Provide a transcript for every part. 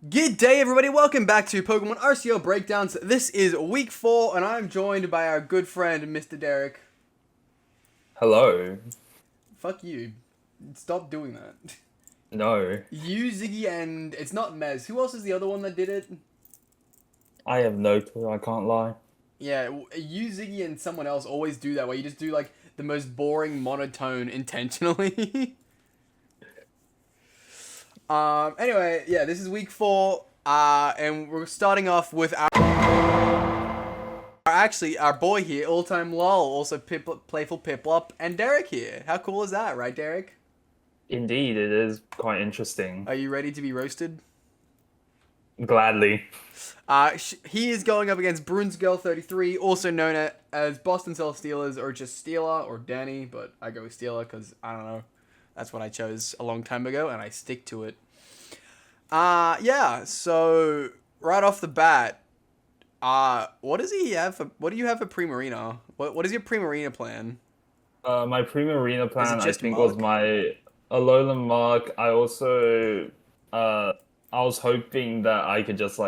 Good day, everybody. Welcome back to Pokemon RCL Breakdowns. This is week 4, and I'm joined by our good friend, Mr. Derek. Hello. Fuck you. Stop doing that. No, You, Ziggy, and it's not Mez. Who else is the other one that did it? I have no clue. I can't lie. Yeah, you, Ziggy, and someone else always do that, where you just do, like, the most boring monotone intentionally. Anyway, yeah, this is week 4, and we're starting off with our boy here, all-time lol, also Playful Piplup, and Derek here. How cool is that, right, Derek? Indeed, it is quite interesting. Are you ready to be roasted? Gladly. He is going up against Brunsgirl33, also known as Boston Celesteelas, or just Steela, or Danny, but I go with Steela because, I don't know, that's what I chose a long time ago, and I stick to it. Yeah, so, right off the bat, what does he have for, what do you have for Primarina? What is your Primarina plan? My Primarina Is it plan, I just think, was Mug? my Alolan Mark. Uh, I was hoping that I could just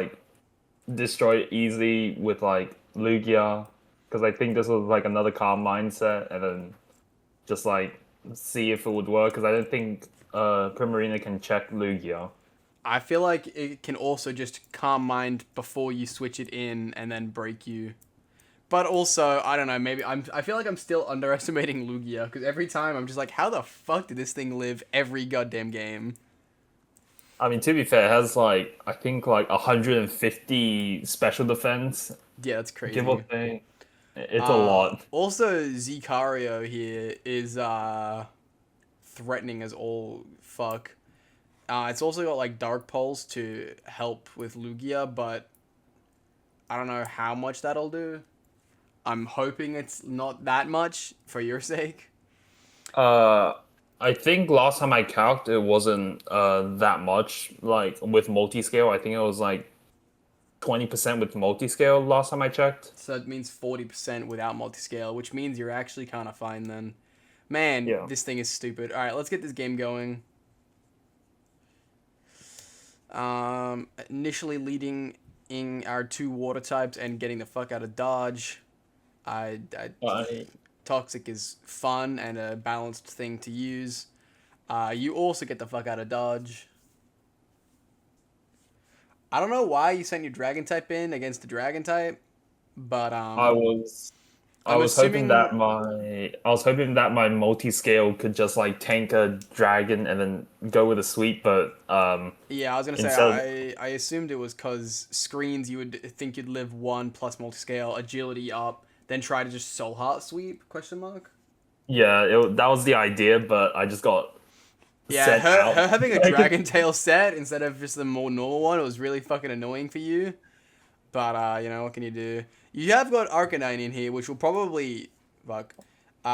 destroy it easily with Lugia, because I think this was like another calm mindset, and then just see if it would work. Because I don't think Primarina can check Lugia. I feel like it can also just calm mind before you switch it in and then break you. But also, I don't know, I feel like I'm still underestimating Lugia, because every time I'm just like, how the fuck did this thing live every goddamn game? I mean, to be fair, it has I think 150 special defense, Yeah, that's give or crazy. take. It's a lot. Also, Zicario here is threatening as all fuck. It's also got like Dark Pulse to help with Lugia, but I don't know how much that'll do. I'm hoping it's not that much for your sake. Uh, I think last time I calced, it wasn't that much. Like with multi-scale, I think it was like 20% with multi-scale last time I checked. So it means 40% without multi-scale, which means you're actually kind of fine then. Man, Yeah. this thing is stupid. All right, let's get this game going. Initially leading in our two water types and getting the fuck out of dodge. I I Toxic is fun and a balanced thing to use. You also get the fuck out of dodge. I don't know why you sent your dragon type in against the dragon type, but I was I I'm was hoping assuming. that my multi-scale could just tank a dragon and then go with a sweep, but Yeah, I was gonna say instead. I assumed it was because screens you would think you'd live one plus multi-scale, agility up, then try to just soul heart sweep? Question mark. Yeah, that was the idea, but I just got Yeah, sent her out. having a Like, dragon tail set instead of just the more normal one was really fucking annoying for you. But what can you do? You have got Arcanine in here, which will probably fuck,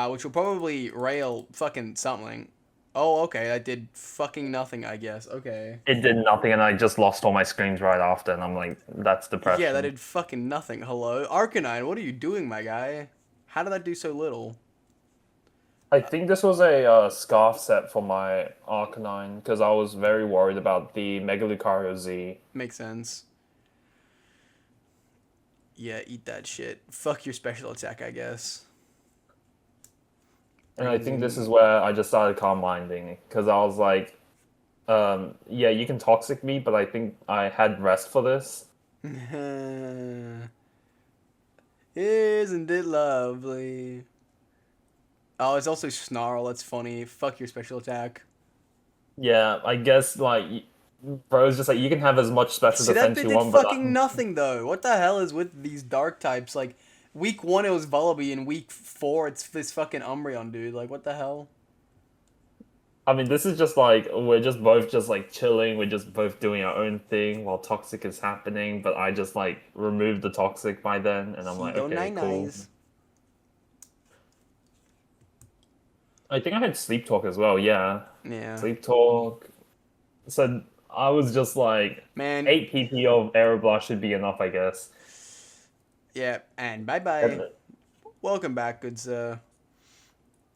which will probably rail fucking something. Oh, okay, that did fucking nothing, I guess. Okay. it did nothing, and I just lost all my screens right after, and I'm like, that's Yeah, that depression. did fucking nothing. Hello, Arcanine, what are you doing, my guy? How did that do so little? I think this was a scarf set for my Arcanine because I was very worried about the Mega Lucario Z. Makes sense. Yeah, eat that shit. Fuck your special attack, I guess. And I think this Bring. is where I just started calm minding because I was like, yeah, you can toxic me, but I think I had rest for this. Isn't it lovely? Oh, it's also Snarl. That's funny. Fuck your special attack. Yeah, I guess bro, it's just like you can have as much special See, that defense bit you did want, but fucking nothing, though. What the hell is with these dark types? Like, week 1 it was Vullaby, and week 4 it's this fucking Umbreon, dude. Like, what the hell? I mean, this is just like we're just both just chilling. We're just both doing our own thing while toxic is happening. But I just removed the toxic by then, and I'm He like, don't okay, nine cool. nice. I think I had sleep talk as well. Yeah, Yeah. sleep talk. So I was just like, Man, 8 PP of Aeroblast should be enough, I guess. yeah, and bye-bye. And Welcome back, good sir.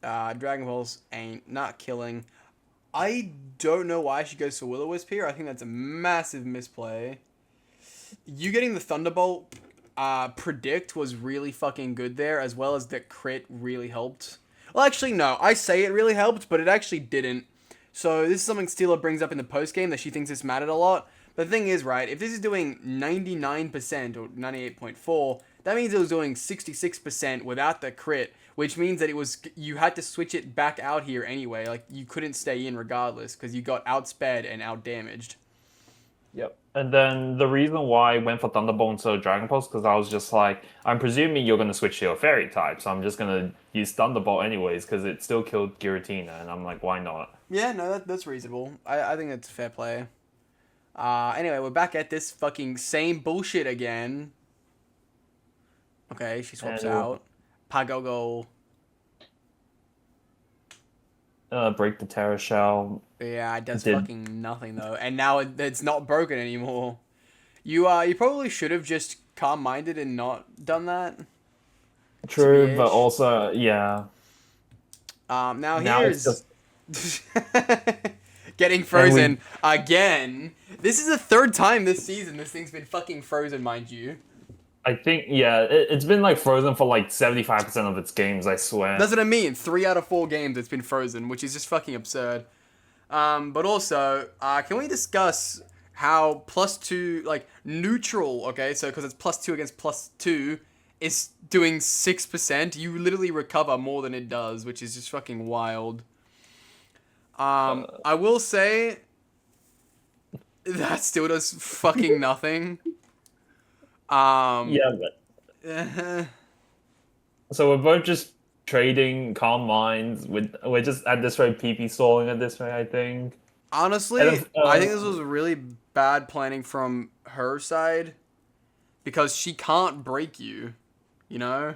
Dragon Balls ain't not killing. I don't know why she goes for Will-O-Wisp here. I think that's a massive misplay. You getting the Thunderbolt predict was really fucking good there, as well as the crit really helped. Well, actually, no. I say it really helped, but it actually didn't. So this is something Steela brings up in the postgame that she thinks this mattered a lot. But the thing is, right, if this is doing 99% or 98.4, that means it was doing 66% without the crit, which means that you had to switch it back out here anyway. Like, you couldn't stay in regardless, because you got outsped and outdamaged. Yep. And then the reason why I went for Thunderbolt instead of Dragon Pulse, because I was just like, I'm presuming you're going to switch to your Fairy type, so I'm just going to use Thunderbolt anyways, because it still killed Giratina, and I'm like, why not? Yeah, no, that's reasonable. I think that's fair play. Anyway, we're back at this fucking same bullshit again. Okay, she swaps out. Pagogo. Break the Terra Shell. Yeah, it does fucking nothing though, and now it's not broken anymore. You probably should have just calm-minded and not done that. True, but also yeah. Now it's here's just getting frozen again. This is the third time this season this thing's been fucking frozen, mind you. I think it's been like frozen for like 75% of its games. I swear. That's what I mean. 3 out of 4 games it's been frozen, which is just fucking absurd. But also, can we discuss how +2, like, neutral, okay, so because it's +2 against +2, is doing 6%. You literally recover more than it does, which is just fucking wild. I will say, that still does fucking nothing. Yeah, but... So we're both just trading calm minds. We're just at this rate PP stalling at this rate, I think. Honestly, I think this was really bad planning from her side. Because she can't break you. You know?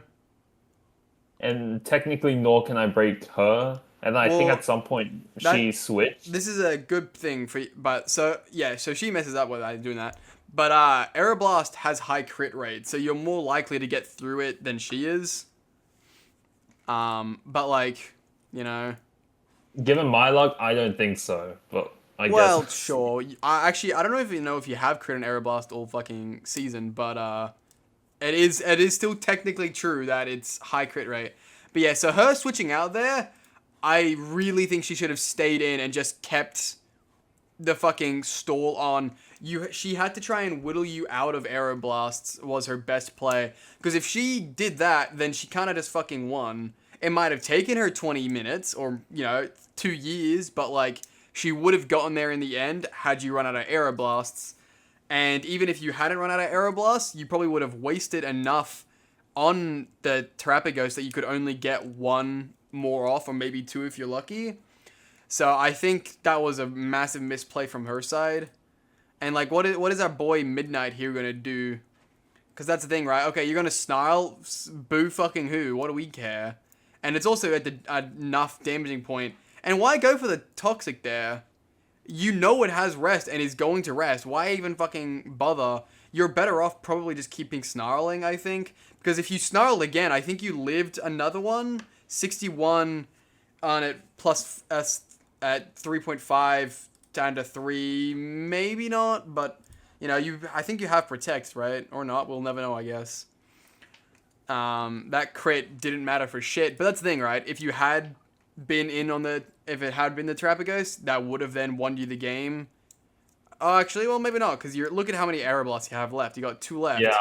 And technically, nor can I break her. And I think at some point she switched. This is a good thing for you. But, so she messes up with doing that. But Aeroblast has high crit rate, so you're more likely to get through it than she is. But like, you know. Given my luck, I don't think so. But I guess. Well, sure. I don't know if you have crit on Aeroblast all fucking season, but it is still technically true that it's high crit rate. But yeah, so her switching out there, I really think she should have stayed in and just kept the fucking stall on. She had to try and whittle you out of Aeroblasts was her best play. Because if she did that, then she kind of just fucking won. It might have taken her 20 minutes or, 2 years, but like she would have gotten there in the end had you run out of Aeroblasts. And even if you hadn't run out of Aeroblasts, you probably would have wasted enough on the Terrapagos that you could only get 1 more off, or maybe 2 if you're lucky. So I think that was a massive misplay from her side. And like, what is our boy Midnight here gonna do? Because that's the thing, right? Okay, you're gonna snarl, boo fucking who? What do we care? And it's also at the enough damaging point. And why go for the Toxic there? You know it has rest and is going to rest. Why even fucking bother? You're better off probably just keeping snarling, I think. Because if you snarled again, I think you lived another one. 61 on it plus S at 3.5 down to 3. Maybe not, but I think you have protect, right? Or not, we'll never know, I guess. That crit didn't matter for shit, but that's the thing, right? If you had been if it had been the Terrapagos, that would have then won you the game. Oh, actually, well, maybe not, because look at how many Aeroblasts you have left. You got 2 left. Yeah,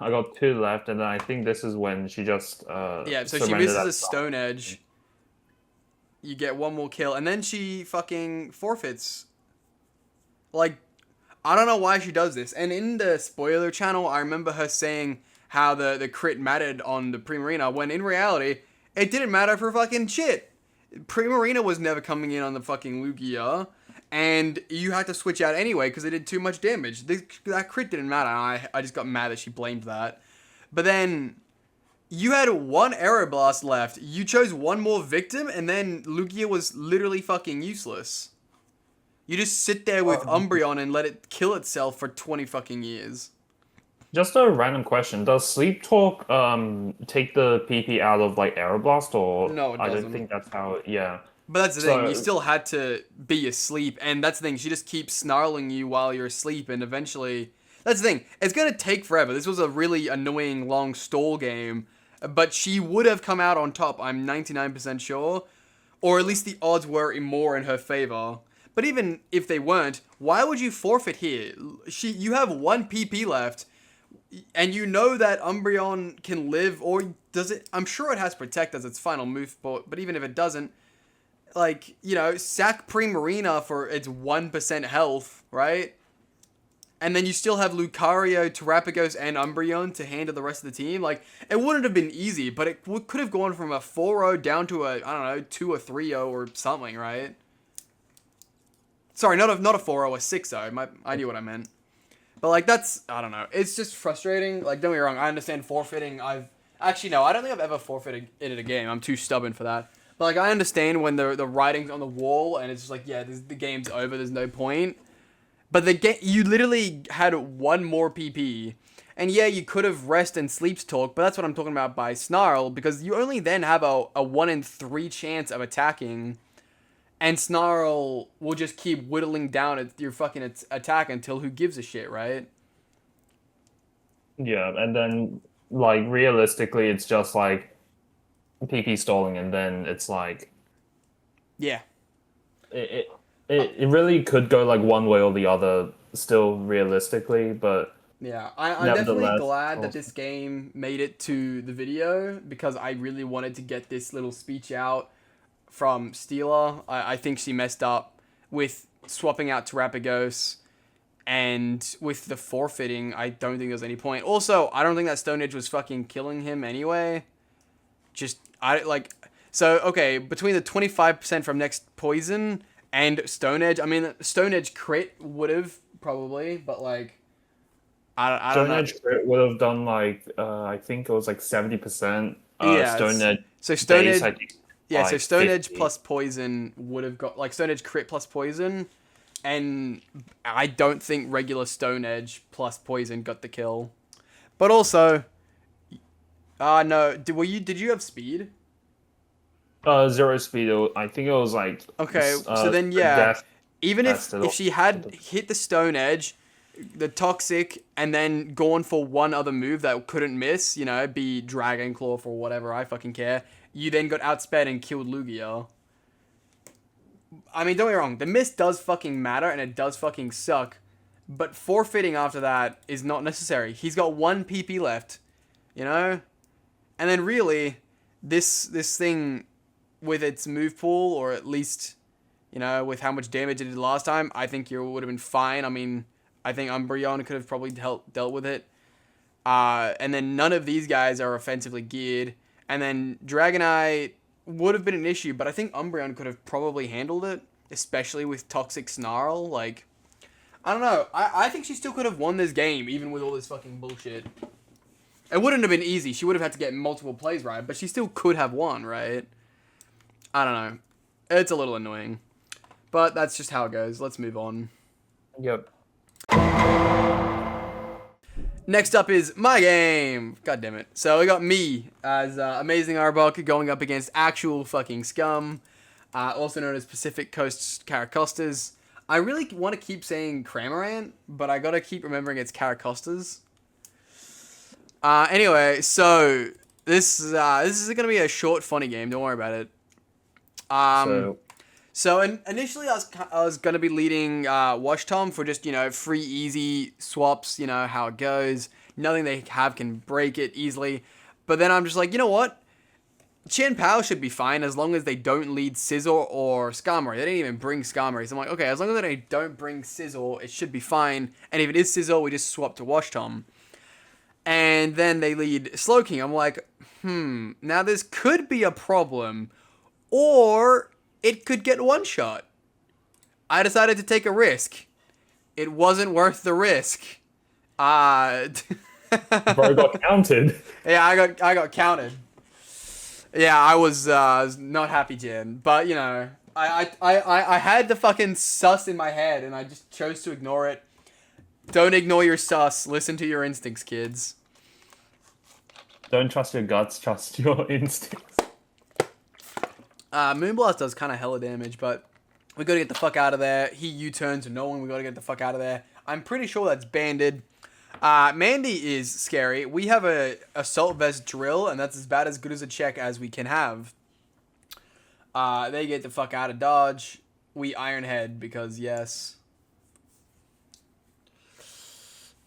I got 2 left, and then I think this is when she just yeah, so she misses a Stone Edge. You get 1 more kill, and then she fucking forfeits. Like, I don't know why she does this. And in the spoiler channel, I remember her saying how the crit mattered on the Primarina, when in reality, it didn't matter for fucking shit. Primarina was never coming in on the fucking Lugia, and you had to switch out anyway because it did too much damage. That crit didn't matter, and I just got mad that she blamed that. But then you had 1 Aeroblast left. You chose 1 more victim, and then Lugia was literally fucking useless. You just sit there with Umbreon and let it kill itself for 20 fucking years. Just a random question. Does Sleep Talk take the PP out of like Aeroblast, or No, it doesn't. I don't think that's how yeah. But that's the thing, you So still had to be asleep, and that's the thing, she just keeps snarling you while you're asleep, and eventually... That's the thing, it's gonna take forever. This was a really annoying, long stall game, but she would have come out on top, I'm 99% sure. Or at least the odds were more in her favor. But even if they weren't, why would you forfeit here? You have 1 PP left, and you know that Umbreon can live, or does it... I'm sure it has Protect as its final move, but even if it doesn't, like, you know, sack Primarina for its 1% health, right? And then you still have Lucario, Terrapagos, and Umbreon to handle the rest of the team. Like, it wouldn't have been easy, but it could have gone from a 4-0 down to a, I don't know, 2 or 3-0 or something, right? Sorry, not a 4-0, a 6-0. I knew what I meant. But, like, that's, I don't know. It's just frustrating. Like, don't get me wrong, I understand forfeiting. Actually, no, I don't think I've ever forfeited in a game. I'm too stubborn for that. But, like, I understand when the writing's on the wall and it's just like, yeah, the game's over, there's no point. But you literally had 1 more PP. And yeah, you could have rest and sleeps talk, but that's what I'm talking about by Snarl, because you only then have a 1 in 3 chance of attacking. And Snarl will just keep whittling down at your fucking attack until who gives a shit, right? yeah, and then like realistically, it's just like PP stalling, and then it's like Yeah. it it really could go like one way or the other, still realistically, but Yeah, I'm definitely nevertheless, glad that also- this game made it to the video, because I really wanted to get this little speech out from Steela. I think she messed up with swapping out Terrapagos, and with the forfeiting, I don't think there's any point. Also, I don't think that Stone Edge was fucking killing him anyway. Okay, between the 25% from next poison and Stone Edge, I mean, Stone Edge crit would have, probably, but like, I don't Stone know. Edge crit would have done like I think it was like 70%. Yeah, Stone Edge so Stone base, Edge, I think, yeah, so like Stone Edge 50. plus poison would have got, like, Stone Edge crit plus poison, and I don't think regular Stone Edge plus poison got the kill. But also, no, did you have speed? Zero speed. I think it was like Okay, so then yeah, death. even That's if she had hit the Stone Edge, the Toxic, and then gone for one other move that couldn't miss, you know, be Dragon Claw for whatever, I fucking care, you then got outsped and killed Lugia. I mean, don't get me wrong, the miss does fucking matter and it does fucking suck, but forfeiting after that is not necessary. He's got 1 PP left, you know? And then really, this thing with its move pool, or at least, you know, with how much damage it did last time, I think you would have been fine. I mean, I think Umbreon could have probably dealt with it. And then none of these guys are offensively geared. And then Dragonite would have been an issue, but I think Umbreon could have probably handled it, especially with Toxic Snarl. Like, I don't know. I think she still could have won this game, even with all this fucking bullshit. It wouldn't have been easy. She would have had to get multiple plays right, but she still could have won, right? I don't know. It's a little annoying. But that's just how it goes. Let's move on. Yep. Next up is my game. God damn it. So we got me as Amazing Arbok going up against actual fucking scum, also known as Pacific Coast Carracostas. I really want to keep saying Cramorant, but I gotta keep remembering it's Carracostas. Anyway, so this is gonna be a short, funny game. Don't worry about it. So initially I was gonna be leading Wash Tom for just, you know, free easy swaps, you know how it goes. Nothing they have can break it easily. But then I'm just like, you know what? Chen Pao should be fine as long as they don't lead Scizor or Skarmory. They didn't even bring Skarmory. So I'm like, okay, as long as they don't bring Scizor, it should be fine. And if it is Scizor, we just swap to Wash Tom. And then they lead Slowking. I'm like, now this could be a problem. Or it could get one shot. I decided to take a risk. It wasn't worth the risk. Bro got counted. Yeah, I got counted. Yeah, I was not happy, Jen. But you know, I had the fucking sus in my head, and I just chose to ignore it. Don't ignore your sus. Listen to your instincts, kids. Don't trust your guts. Trust your instincts. Moonblast does kind of hella damage, but we gotta get the fuck out of there. He U-turns and no one. We gotta get the fuck out of there. I'm pretty sure that's banded. Mandy is scary. We have a Assault Vest Drill, and that's about as good as a check as we can have. They get the fuck out of Dodge. We Iron Head because yes.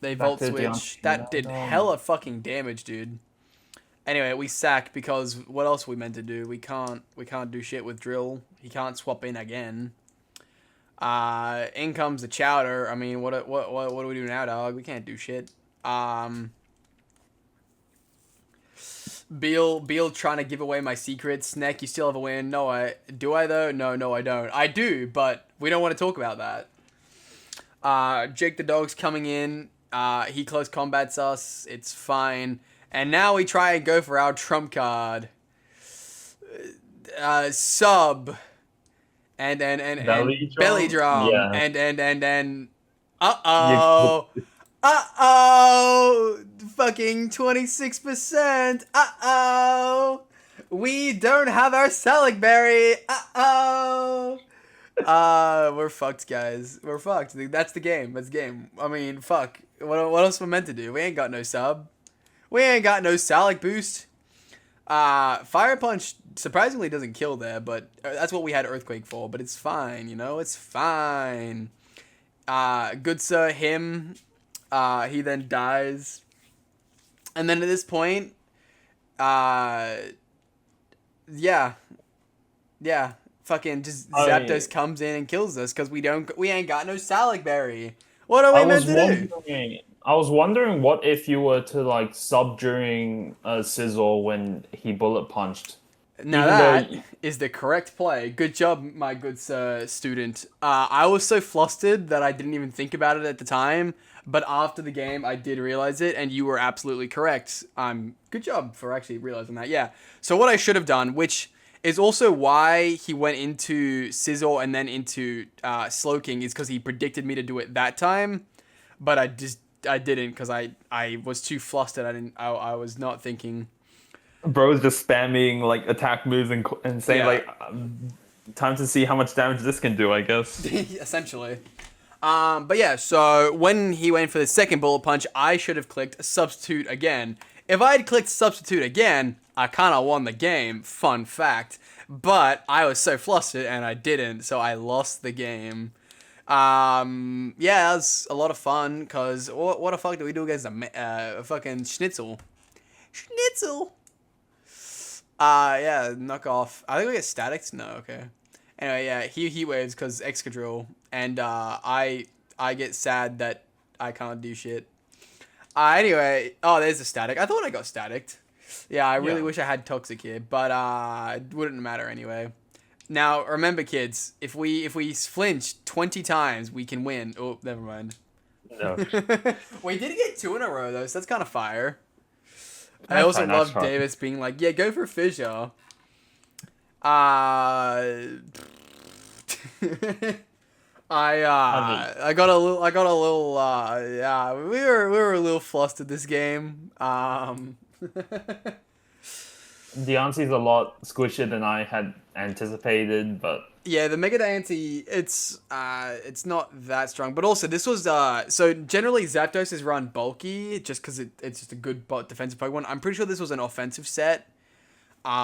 They Volt Switch. That did hella fucking damage, dude. Anyway, we sack because what else are we meant to do? We can't do shit with Drill. He can't swap in again. In comes the Chowder. I mean, what do we do now, dog? We can't do shit. Beal trying to give away my secrets. Snack, you still have a win. No, do I though? No, I don't. I do, but we don't want to talk about that. Jake the Dog's coming in. He close combats us. It's fine. And now we try and go for our trump card. Sub. And belly drum. Yeah. And uh-oh. Uh-oh. Fucking 26%. Uh-oh. We don't have our Salic Berry. Uh-oh. We're fucked, guys. We're fucked. That's the game. That's the game. I mean, fuck. What else am I meant to do? We ain't got no sub. We ain't got no Salic boost. Fire Punch surprisingly doesn't kill there, but that's what we had Earthquake for. But it's fine, you know? It's fine. Good sir, him. He then dies. And then at this point, yeah. Fucking just Zapdos comes in and kills us because we ain't got no Salic Berry. What are we meant to do? I was wondering what if you were to like sub during Scizor when he bullet punched. Now that is the correct play. Good job, my good student. I was so flustered that I didn't even think about it at the time, but after the game I did realize it, and you were absolutely correct. Good job for actually realizing that. Yeah. So what I should have done, which is also why he went into Scizor and then into Slowking, is because he predicted me to do it that time, but I didn't because I was too flustered. I was not thinking. Bro's just spamming like attack moves and saying like, time to see how much damage this can do, I guess. Essentially. But yeah, so when he went for the second bullet punch, I should have clicked substitute again. If I had clicked substitute again, I kind of won the game. Fun fact. But I was so flustered and I didn't, so I lost the game. Yeah, that was a lot of fun, because what the fuck did we do against a fucking Schnitzel? Yeah, knock off. I think we get statics? No, okay. Anyway, yeah, he heat waves because Excadrill, and I get sad that I can't do shit. Anyway, there's a static. I thought I got staticked. Yeah, I really wish I had Toxic here, but it wouldn't matter anyway. Now, remember, kids, if we flinch 20 times, we can win. Oh, never mind. No. We did get 2 in a row, though, so that's kind of fire. I also love Davis being like, yeah, go for Fissure. I got a little, yeah, we were a little flustered this game. Deontay's a lot squishier than I had anticipated, but yeah, the Mega Deontay, it's not that strong, but also this was so generally Zapdos is run bulky just because it's just a good defensive Pokemon. I'm pretty sure this was an offensive set,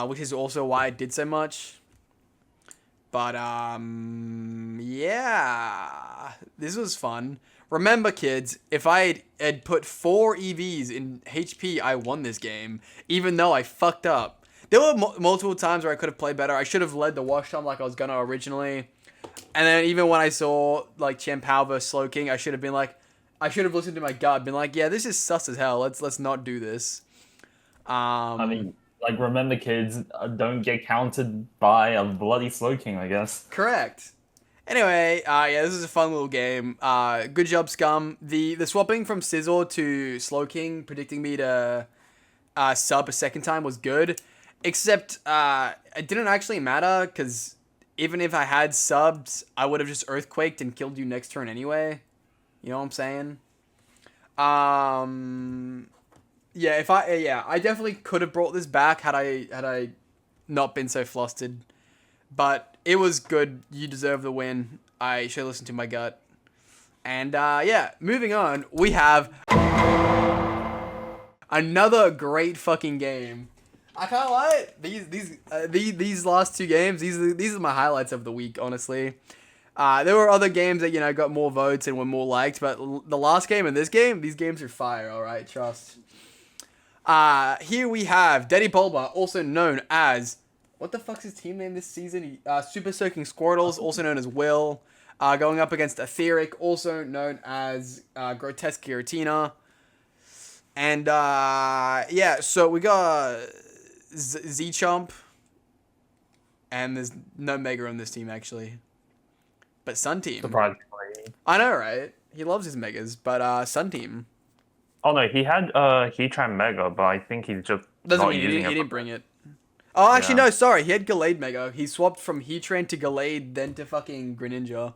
which is also why it did so much. But yeah, this was fun. Remember, kids, if I had put 4 EVs in HP, I won this game, even though I fucked up. There were multiple times where I could have played better. I should have led the Wash Tom like I was gonna originally. And then even when I saw like Champao versus Slowking, I should have been like, I should have listened to my gut, been like, yeah, this is sus as hell. Let's not do this. I mean, like, remember, kids, don't get counted by a bloody Slowking, I guess. Correct. Anyway, yeah, this is a fun little game. Good job, Scum. The swapping from Scizor to Slowking, predicting me to sub a second time was good. Except, it didn't actually matter, because even if I had subs, I would have just Earthquaked and killed you next turn anyway. You know what I'm saying? Yeah, I definitely could have brought this back had I not been so flustered. But it was good. You deserve the win. I should listen to my gut. And yeah, moving on, we have another great fucking game. I can't lie. These last two games, these are my highlights of the week, honestly. There were other games that got more votes and were more liked, but the last game and this game, these games are fire. All right, trust. Here we have Daddy Bulba, also known as what the fuck's his team name this season? Super Soaking Squirtles, also known as Will. Going up against Etheric, also known as Grotesque Giratina. And, yeah, so we got Z-Chomp. And there's no Mega on this team, actually. But Sun Team. Surprisingly. I know, right? He loves his Megas, but Sun Team. Oh no, he had Heatran Mega, but I think he's just Doesn't not mean using he it. didn't bring it. Oh, actually, Yeah. no, sorry. He had Gallade Mega. He swapped from Heatran to Gallade, then to fucking Greninja.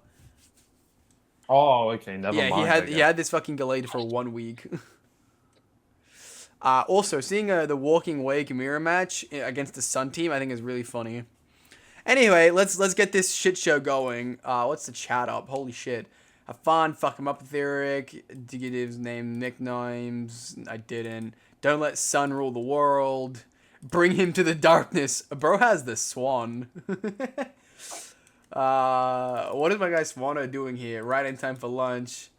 Oh, okay, never mind. Yeah, he had this fucking Gallade for 1 week. Also, seeing the Walking Wake mirror match against the Sun Team, I think is really funny. Anyway, let's get this shit show going. What's the chat up? Holy shit. Have fun, fuck him up with Eric. To get his name, nicknames. I didn't. Don't let Sun rule the world. Bring him to the darkness. Bro has the Swan. What is my guy Swano doing here? Right in time for lunch.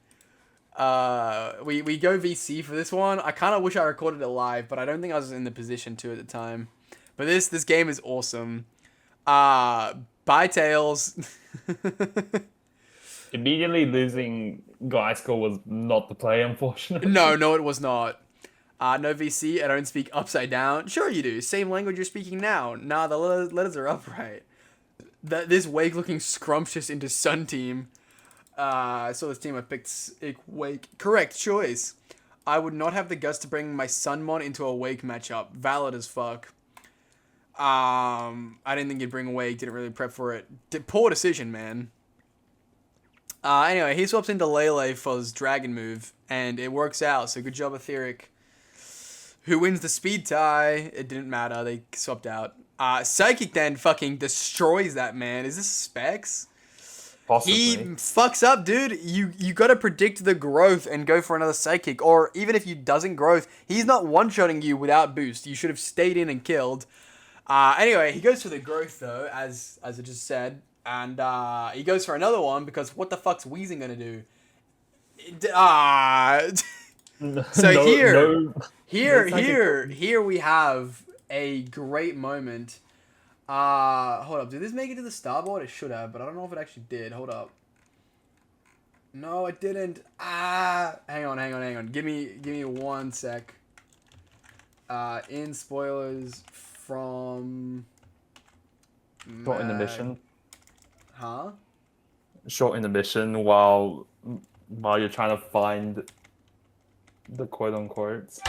We go VC for this one. I kind of wish I recorded it live, but I don't think I was in the position to at the time. But this game is awesome. Bye Tails. Immediately losing Geisker was not the play, unfortunately. No, it was not. No VC, I don't speak upside down. Sure you do. Same language you're speaking now. Nah, the letters are upright. This Wake looking scrumptious into Sun Team. I saw this team I picked Wake. Correct choice. I would not have the guts to bring my Sunmon into a Wake matchup. Valid as fuck. I didn't think you'd bring Wake. Didn't really prep for it. Poor decision, man. Anyway, he swaps into Lele for his Dragon move, and it works out. So good job, Etheric. Who wins the speed tie? It didn't matter. They swapped out. Psychic then fucking destroys that man. Is this Specs? Possibly. He fucks up, dude. You gotta predict the growth and go for another Psychic. Or even if he doesn't growth, he's not one-shotting you without boost. You should have stayed in and killed. Anyway, he goes for the growth though, as I just said. And he goes for another one because what the fuck's Weezing gonna do? So here we have a great moment. Hold up. Did this make it to the starboard? It should have, but I don't know if it actually did. Hold up. No, it didn't. Hang on. Give me 1 sec. In spoilers from Short intermission. Huh? Short intermission while you're trying to find the quote unquotes.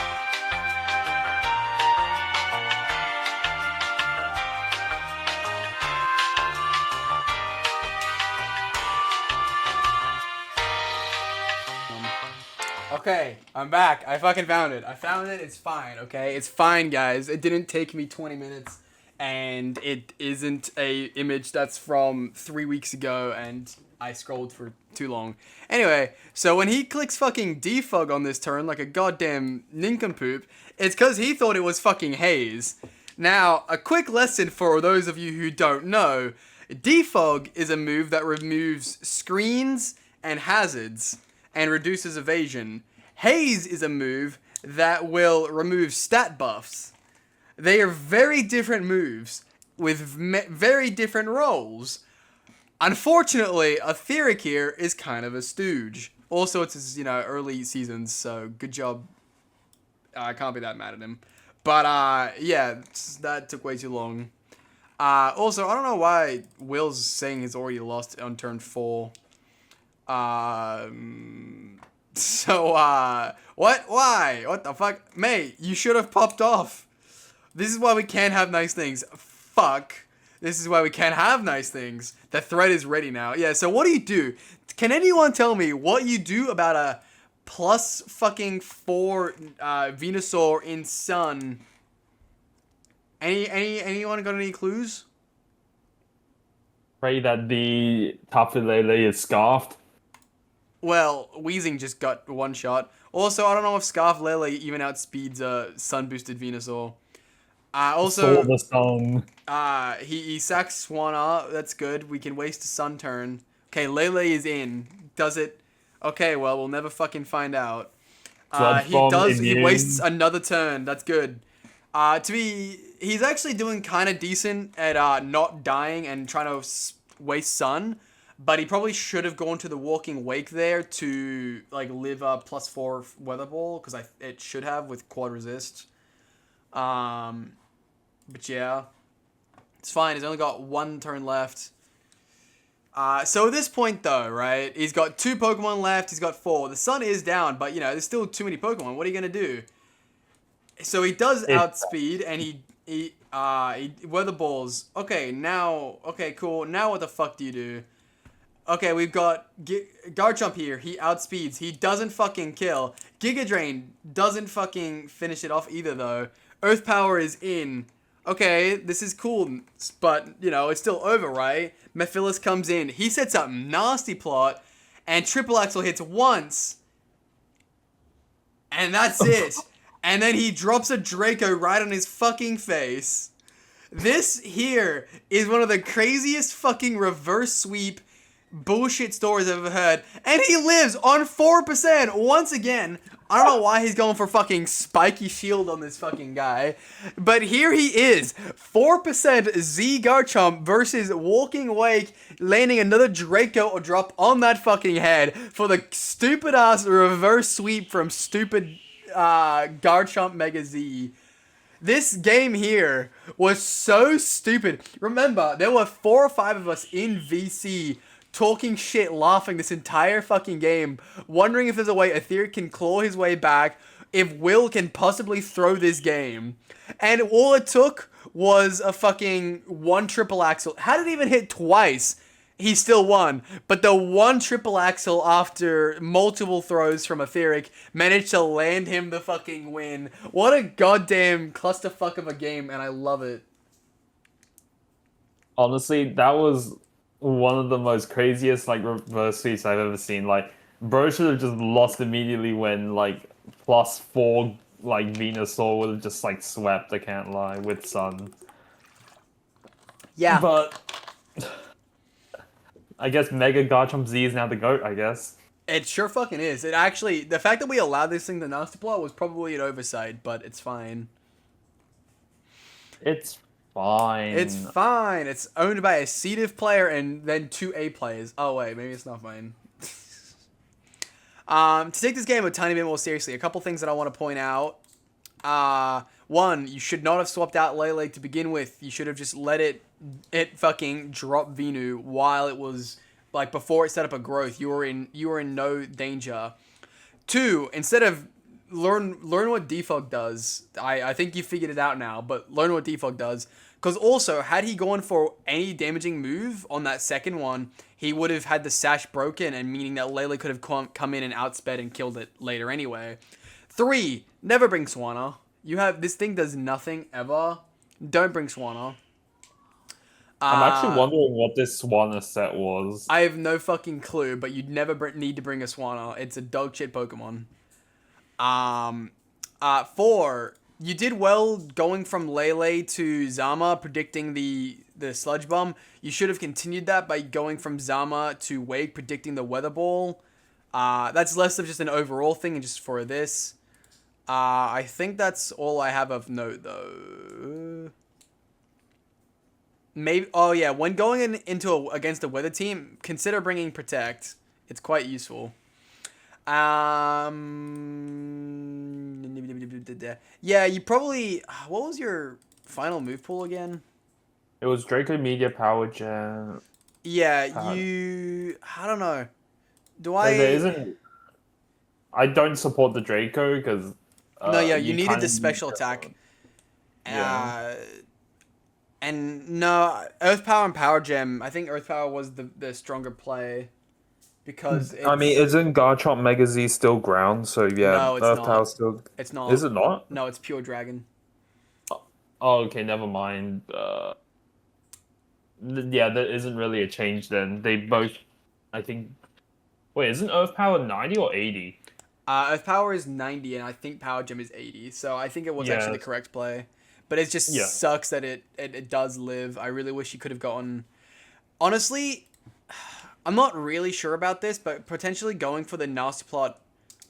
Okay, I'm back. I fucking found it. It's fine, okay? It's fine, guys. It didn't take me 20 minutes, and it isn't a image that's from 3 weeks ago, and I scrolled for too long. Anyway, so when he clicks fucking defog on this turn like a goddamn nincompoop, it's because he thought it was fucking Haze. Now, a quick lesson for those of you who don't know, defog is a move that removes screens and hazards and reduces evasion. Haze is a move that will remove stat buffs. They are very different moves with very different roles. Unfortunately, Etheric here is kind of a stooge. Also, it's his, early seasons, so good job. I can't be that mad at him. But, yeah, that took way too long. Also, I don't know why Will's saying he's already lost on turn 4. What? Why? What the fuck? Mate, you should have popped off. This is why we can't have nice things. Fuck. This is why we can't have nice things. The thread is ready now. Yeah, so what do you do? Can anyone tell me what you do about a plus fucking 4 Venusaur in Sun? Anyone got any clues? Pray that the Tapu Lele is scarfed. Well, Weezing just got one shot. Also, I don't know if Scarf Lele even outspeeds Sun Boosted Venusaur. Saw Also, the sun. he sacks Swanna. That's good. We can waste a Sun turn. Okay, Lele is in. Does it? Okay, well, we'll never fucking find out. Sludge He Bomb does. He wastes immune. another turn. That's good. He's actually doing kind of decent at not dying and trying to waste Sun, but he probably should have gone to the Walking Wake there to like live a +4 Weather Ball because it should have with Quad Resist. But yeah, it's fine. He's only got one turn left. So at this point, though, right, he's got 2 Pokemon left. He's got 4. The sun is down, but, there's still too many Pokemon. What are you going to do? So he does outspeed, and he Weather Balls. Okay, cool. Now what the fuck do you do? Okay, we've got Garchomp here. He outspeeds. He doesn't fucking kill. Giga Drain doesn't fucking finish it off either, though. Earth Power is in. Okay, this is cool, but, it's still over, right? Mephilas comes in. He sets up nasty plot, and Triple Axel hits once, and that's it. And then he drops a Draco right on his fucking face. This here is one of the craziest fucking reverse sweep bullshit stories I've ever heard. And he lives on 4% once again. I don't know why he's going for fucking spiky shield on this fucking guy. But here he is. 4% Z Garchomp versus Walking Wake, landing another Draco drop on that fucking head for the stupid ass reverse sweep from stupid Garchomp Mega Z. This game here was so stupid. Remember, there were 4 or 5 of us in VC talking shit, laughing this entire fucking game, wondering if there's a way Etheric can claw his way back, if Will can possibly throw this game. And all it took was a fucking 1 triple axle. Had it even hit twice, he still won. But the 1 triple axle after multiple throws from Etheric managed to land him the fucking win. What a goddamn clusterfuck of a game, and I love it. Honestly, that was one of the most craziest like reverse sweeps I've ever seen. Like, bro should have just lost immediately when like +4 like Venusaur would have just like swept. I can't lie with Sun. Yeah. But I guess Mega Garchomp Z is now the GOAT. I guess It sure fucking is. It actually, the fact that we allowed this thing to nasty plot was probably an oversight, but it's fine. it's fine. It's fine. It's owned by a C div player and then 2 A players. Oh wait, maybe it's not fine. To take this game a tiny bit more seriously, a couple things that I want to point out. One, you should not have swapped out Lele to begin with. You should have just let it fucking drop Venu while it was like before it set up a growth. You were in no danger. 2, instead of learn what defog does. I think you figured it out now, but learn what defog does. Because also, had he gone for any damaging move on that second one, he would have had the sash broken, and meaning that Lele could have come in and outsped and killed it later anyway. 3, never bring Swanna. This thing does nothing ever. Don't bring Swanna. I'm actually wondering what this Swanna set was. I have no fucking clue, but you'd never need to bring a Swanna. It's a dog shit Pokemon. 4, you did well going from Lele to Zama, predicting the Sludge Bomb. You should have continued that by going from Zama to Wake, predicting the Weather Ball. That's less of just an overall thing and just for this. I think that's all I have of note, though. Maybe. Oh yeah, when going against a weather team, consider bringing Protect. It's quite useful. Yeah, you probably. What was your final move pool again? It was Draco Media Power Gem. Yeah, I don't know. There isn't. I don't support the Draco because. No, yeah, you needed the special attack. Yeah. And no, Earth Power and Power Gem. I think Earth Power was the stronger play. Because isn't Garchomp Mega Z still ground? So yeah, no, it's Earth not. Power still. It's not. Is it not? No, it's pure Dragon. Oh, okay, never mind. Yeah, there isn't really a change then. They both, I think. Wait, isn't Earth Power 90 or 80? Earth Power is 90, and I think Power Gem is 80. So I think it was actually Yeah, the correct play. But it just yeah. sucks that it does live. I really wish he could have gotten. Honestly, I'm not really sure about this, but potentially going for the Nasty Plot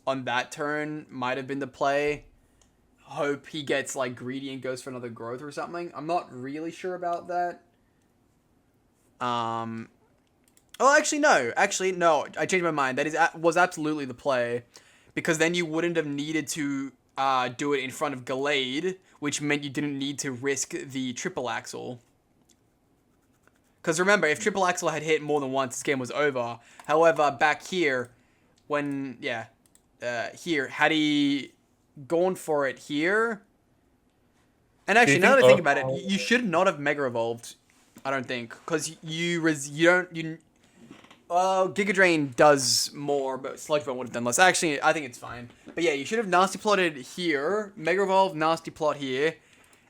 on that turn might have been the play. Hope he gets like greedy and goes for another growth or something. I'm not really sure about that. Um. Oh, actually no. Actually no. I changed my mind. Was absolutely the play, because then you wouldn't have needed to do it in front of Gallade, which meant you didn't need to risk the triple axle. Because remember, if triple axle had hit more than once, this game was over. However, back here, here, had he gone for it here, and Do you actually, now think that I think Earth about it, Power? you should not have Mega Evolved. I don't think, because Giga Drain does more, but Sludge Bomb would have done less. Actually, I think it's fine. But yeah, you should have Nasty Plotted here, Mega Evolve, Nasty Plot here.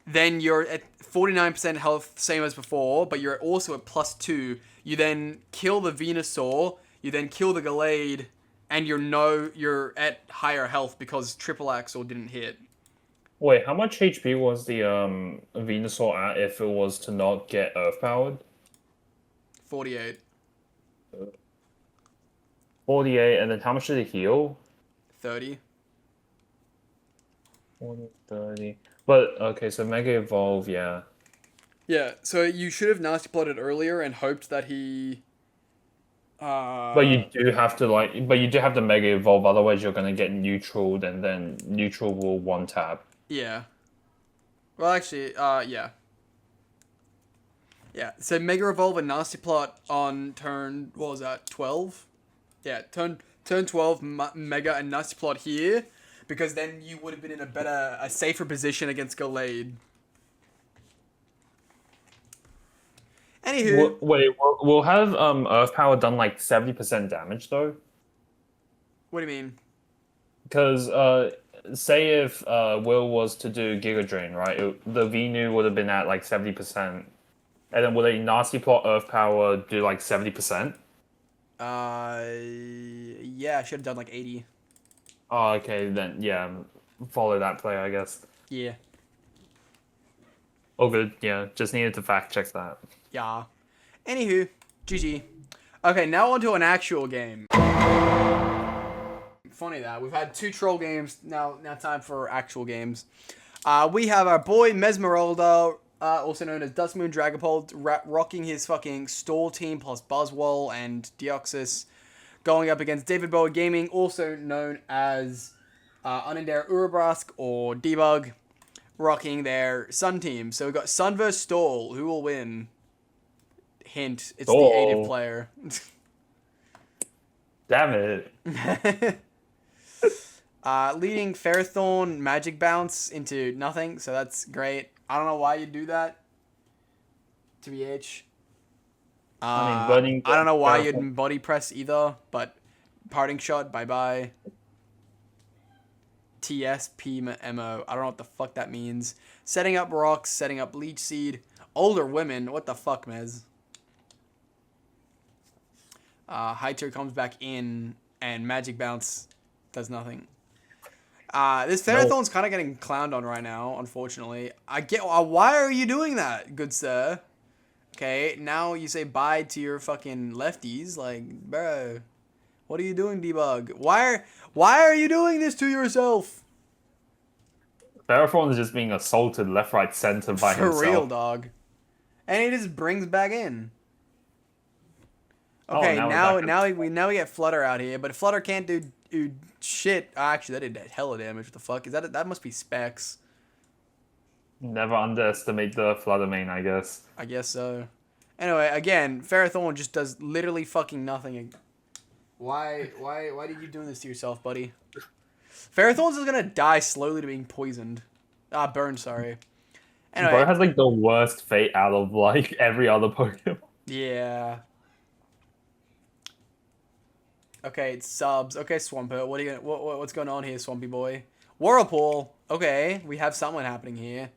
Then you're at 49% health, same as before, but you're also at +2. You then kill the Venusaur, you then kill the Gallade, and you're at higher health because Triple Axle didn't hit. Wait, how much HP was the Venusaur at if it was to not get Earth Powered? 48, 48, and then how much did it heal? 30. 40, 30. But okay, so Mega Evolve, yeah. Yeah, so you should have Nasty Plotted earlier and hoped that he. But you do have to but you do have to Mega Evolve, otherwise you're gonna get neutraled, and then neutral will one tap. Yeah. Well, actually, yeah. Yeah, so Mega Evolve and Nasty Plot on turn, what was that, 12? Yeah, turn 12, Mega and Nasty Plot here, because then you would have been in a safer position against Gallade. Anywho, Wait, we'll have Earth Power done like 70% damage though? what do you mean? Because say if Will was to do Giga Drain, right? The Venu would have been at like 70%. And then would a Nasty Plot Earth Power do like 70%? Yeah, I should have done like 80. Oh, okay, then yeah, follow that play, I guess. Yeah. Oh, good. Yeah, just needed to fact check that. Yeah. Anywho, GG. Okay, now on to an actual game. Funny that we've had 2 troll games. Now time for actual games. We have our boy Mesmeralda, also known as Duskmoon Dragapult, rocking his fucking stall team plus Buzzwole and Deoxys, going up against David Bowie Gaming, also known as Unanderra Urabrask or Debug, rocking their Sun team. So we've got Sun vs Stall. Who will win? Hint, it's the ADIV player. Damn it. Leading Ferrothorn Magic Bounce into nothing, so that's great. I don't know why you do that. TBH. Burning. I don't know why you'd body press either, but Parting Shot, bye-bye. TSPMO. I don't know what the fuck that means. Setting up rocks, setting up Leech Seed. Older women, what the fuck, Mez? High tier comes back in, and Magic Bounce does nothing. This Ferrothorn's kind of getting clowned on right now, unfortunately. I get why are you doing that, good sir? Okay, now you say bye to your fucking lefties, like, bro. What are you doing, Debug? Why are you doing this to yourself? Ferrothorn is just being assaulted left, right, center by himself. For real, dog. And he just brings back in. Okay, now we get Flutter out here, but Flutter can't do shit. Actually, that did hella damage. What the fuck is that? That must be specs. Never underestimate the Flutter main, I guess. I guess so. Anyway, again, Ferrothorn just does literally fucking nothing. Why did you doing this to yourself, buddy? Ferrothorn's is gonna die slowly to being poisoned. Burned, sorry. Anyway. Bro has like the worst fate out of like every other Pokemon. Yeah. Okay, it's subs. Okay, Swampert. What's going on here, Swampy boy? Whirlpool. Okay, we have someone happening here.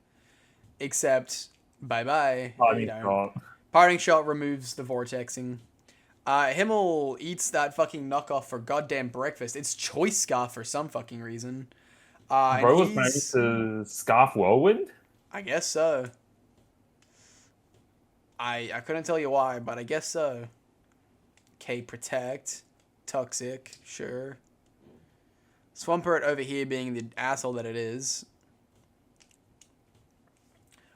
Except, bye-bye. Oh, No, you don't. Parting Shot removes the vortexing. Himmel eats that fucking knockoff for goddamn breakfast. It's Choice Scarf for some fucking reason. And Bro was planning he's... to Scarf Whirlwind? I guess so. I couldn't tell you why, but I guess so. K Protect. Toxic, sure. Swampert over here being the asshole that it is.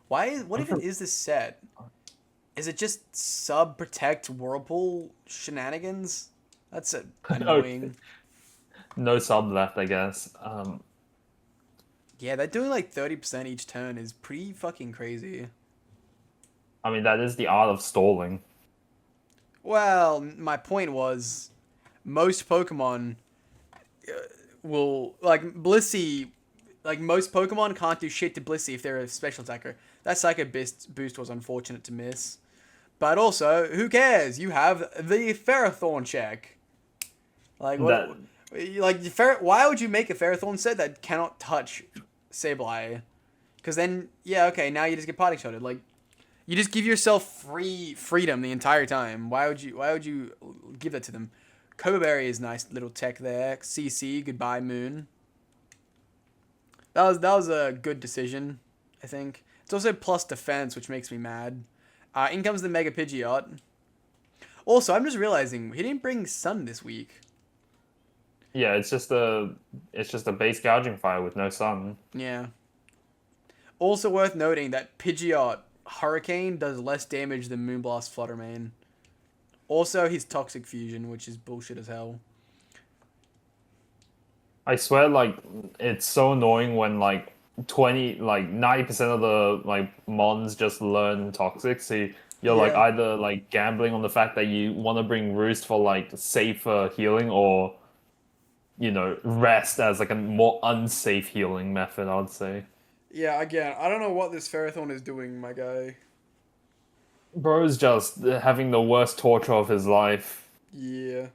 What even is this set? Is it just sub protect whirlpool shenanigans? That's annoying. No sub left, I guess. Yeah, they're doing like 30% each turn is pretty fucking crazy. I mean, that is the art of stalling. Well, my point was most Pokemon will like Blissey. Like most Pokemon can't do shit to Blissey if they're a special attacker. That Psycho boost was unfortunate to miss. But also, who cares? You have the Ferrothorn check. Like what? Why would you make a Ferrothorn set that cannot touch Sableye? Because then, yeah, okay, now you just get party shotted. Like, you just give yourself freedom the entire time. Why would you give that to them? Cobra Berry is nice little tech there. CC, goodbye Moon. That was a good decision, I think. It's also plus defense, which makes me mad. In comes the Mega Pidgeot. Also, I'm just realizing he didn't bring Sun this week. Yeah, it's just a base gouging fire with no sun. Yeah. Also worth noting that Pidgeot Hurricane does less damage than Moonblast Fluttermane. Also, his Toxic Fusion, which is bullshit as hell. I swear, like, it's so annoying when, like, 90% of the, like, mons just learn Toxic, so you're, like, Yeah. either, like, gambling on the fact that you want to bring Roost for, like, safer healing, or, you know, Rest as, like, a more unsafe healing method, I'd say. Yeah, again, I don't know what this Ferrothorn is doing, my guy. Bro's just having the worst torture of his life. Yeah.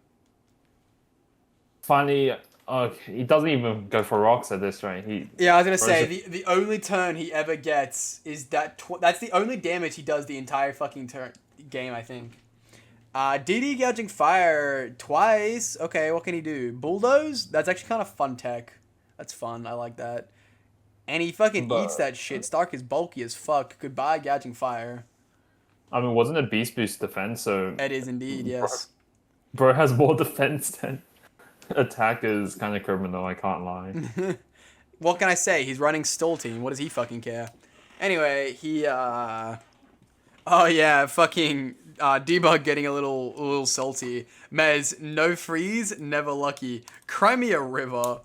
Finally, he doesn't even go for rocks at this rate. Yeah, I was gonna say the only turn he ever gets is that. That's the only damage he does the entire fucking game, I think. DD gouging fire twice. Okay, what can he do? Bulldoze. That's actually kind of fun tech. That's fun. I like that. And he fucking eats that shit. Stark is bulky as fuck. Goodbye gouging fire. I mean, wasn't it Beast Boost defense? So It is indeed, yes. Bro has more defense than attack is kind of criminal, I can't lie. What can I say? He's running Stall Team. What does he fucking care? Anyway, oh yeah, fucking Debug getting a little salty. Mez, no freeze, never lucky. Crimea River,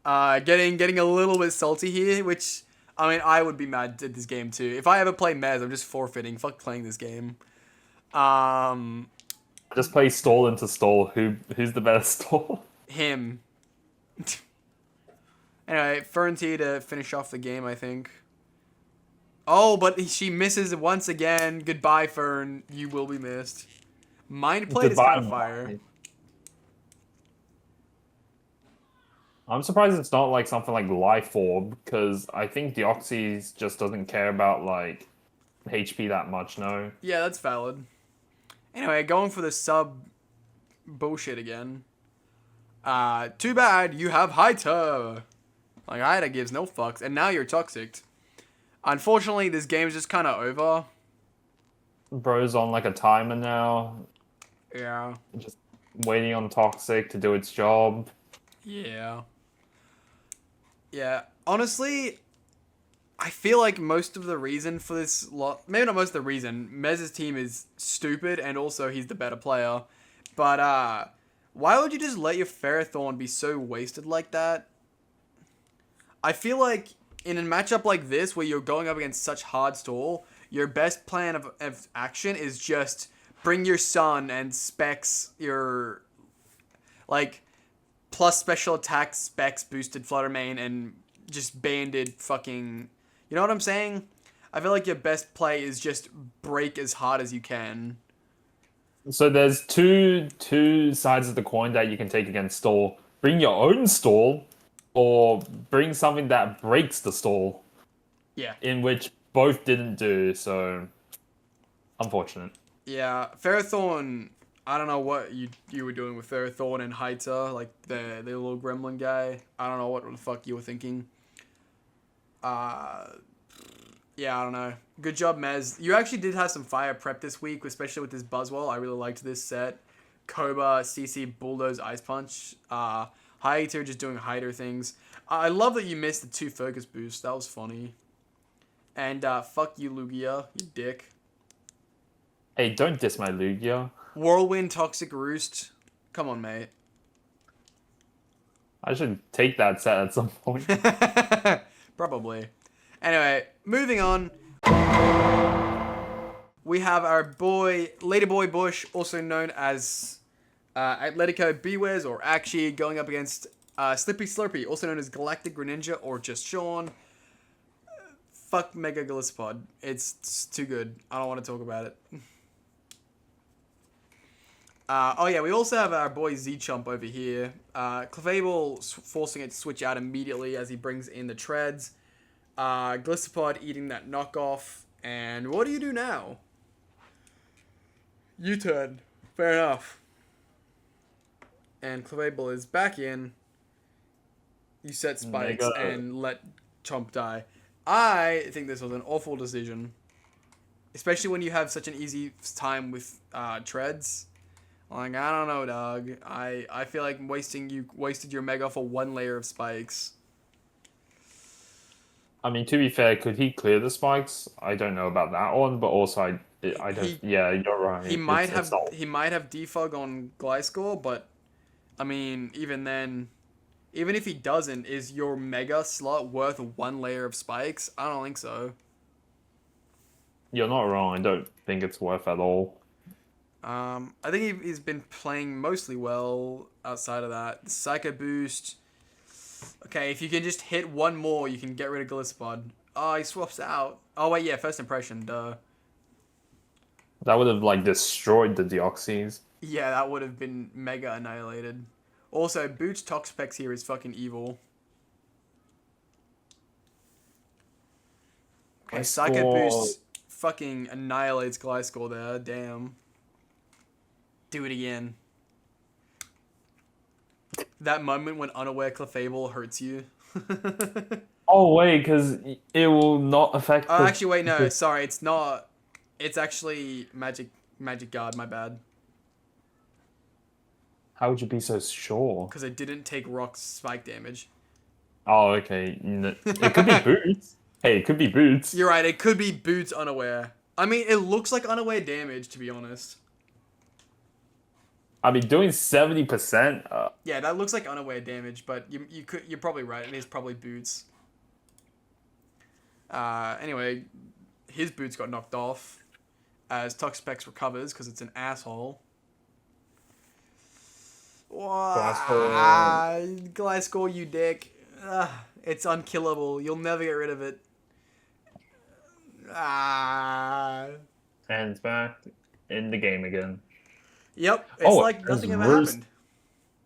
getting a little bit salty here, which I mean I would be mad at this game too. If I ever play Mez, I'm just forfeiting. Fuck playing this game. Just play stall into stall. Who's the better stall? Him. Anyway, Fernty to finish off the game, I think. Oh, but she misses once again. Goodbye, Fern. You will be missed. Mind Plate is kind of fire. I'm surprised it's not like something like Life Orb, because I think Deoxys just doesn't care about like HP that much, no? Yeah, that's valid. Anyway, going for the sub bullshit again. Too bad you have Haita. Like, Haita gives no fucks, and now you're Toxic. Unfortunately, this game is just kind of over. Bro's on like a timer now. Yeah. Just waiting on Toxic to do its job. Yeah. Yeah. Honestly, I feel like most of the reason for this maybe not most of the reason, Mez's team is stupid and also he's the better player. But why would you just let your Ferrothorn be so wasted like that? I feel like in a matchup like this where you're going up against such hard stall, your best plan of action is just bring your Sun and specs your like plus special attack specs boosted Fluttermane and just banded fucking... You know what I'm saying? I feel like your best play is just break as hard as you can. So there's two sides of the coin that you can take against stall. Bring your own stall, or bring something that breaks the stall. Yeah. In which both didn't do, so unfortunate. Yeah, Ferrothorn. I don't know what you were doing with Ferrothorn and Haita, like the little gremlin guy. I don't know what the fuck you were thinking. Uh, yeah, I don't know. Good job, Mez. You actually did have some fire prep this week, especially with this Buzzwole. I really liked this set. Koba, CC, Bulldoze, Ice Punch. Haita just doing Hater things. I love that you missed the 2 focus boosts. That was funny. And fuck you, Lugia, you dick. Hey, don't diss my Lugia. Whirlwind, Toxic Roost. Come on, mate. I should take that set at some point. Probably. Anyway, moving on. We have our boy, Ladyboy Bush, also known as Atletico Bewears or Akshi, going up against Slippy Slurpy, also known as Galactic Greninja or just Sean. Fuck Mega Gliscod. It's too good. I don't want to talk about it. Oh yeah, we also have our boy Z-Chomp over here. Clefable forcing it to switch out immediately as he brings in the treads. Gliscod eating that knockoff. And what do you do now? U-turn. Fair enough. And Clefable is back in. You set spikes and let Chomp die. I think this was an awful decision. Especially when you have such an easy time with treads. Like, I don't know, dog. I feel like you wasted your Mega for 1 layer of spikes. I mean, to be fair, could he clear the spikes? I don't know about that one, but also I don't. Yeah, you're right. He might have defog on Gliscor, but I mean, even then, even if he doesn't, is your Mega slot worth 1 layer of spikes? I don't think so. You're not wrong. I don't think it's worth at all. I think he's been playing mostly well outside of that. The Psycho Boost. Okay, if you can just hit 1 more, you can get rid of Gliscod. Oh, he swaps out. Oh, wait, yeah, first impression, duh. That would have, like, destroyed the Deoxys. Yeah, that would have been mega annihilated. Also, Boots Toxapex here is fucking evil. Okay, Psycho Boost fucking annihilates Gliscor there, damn. Do it again. That moment when unaware Clefable hurts you. Oh, wait, because it will not affect... Oh, actually, wait, no, sorry, it's not. It's actually Magic Guard, my bad. How would you be so sure? Because it didn't take rock spike damage. Oh, okay. It could be Boots. Hey, it could be Boots. You're right, it could be Boots unaware. I mean, it looks like unaware damage, to be honest. I mean, doing 70%. Yeah, that looks like unaware damage, but you're probably right. It is probably Boots. Anyway, his Boots got knocked off as Toxapex recovers because it's an asshole. Gliscor, you dick. It's unkillable. You'll never get rid of it. And it's back in the game again. Yep, it's like nothing ever happened.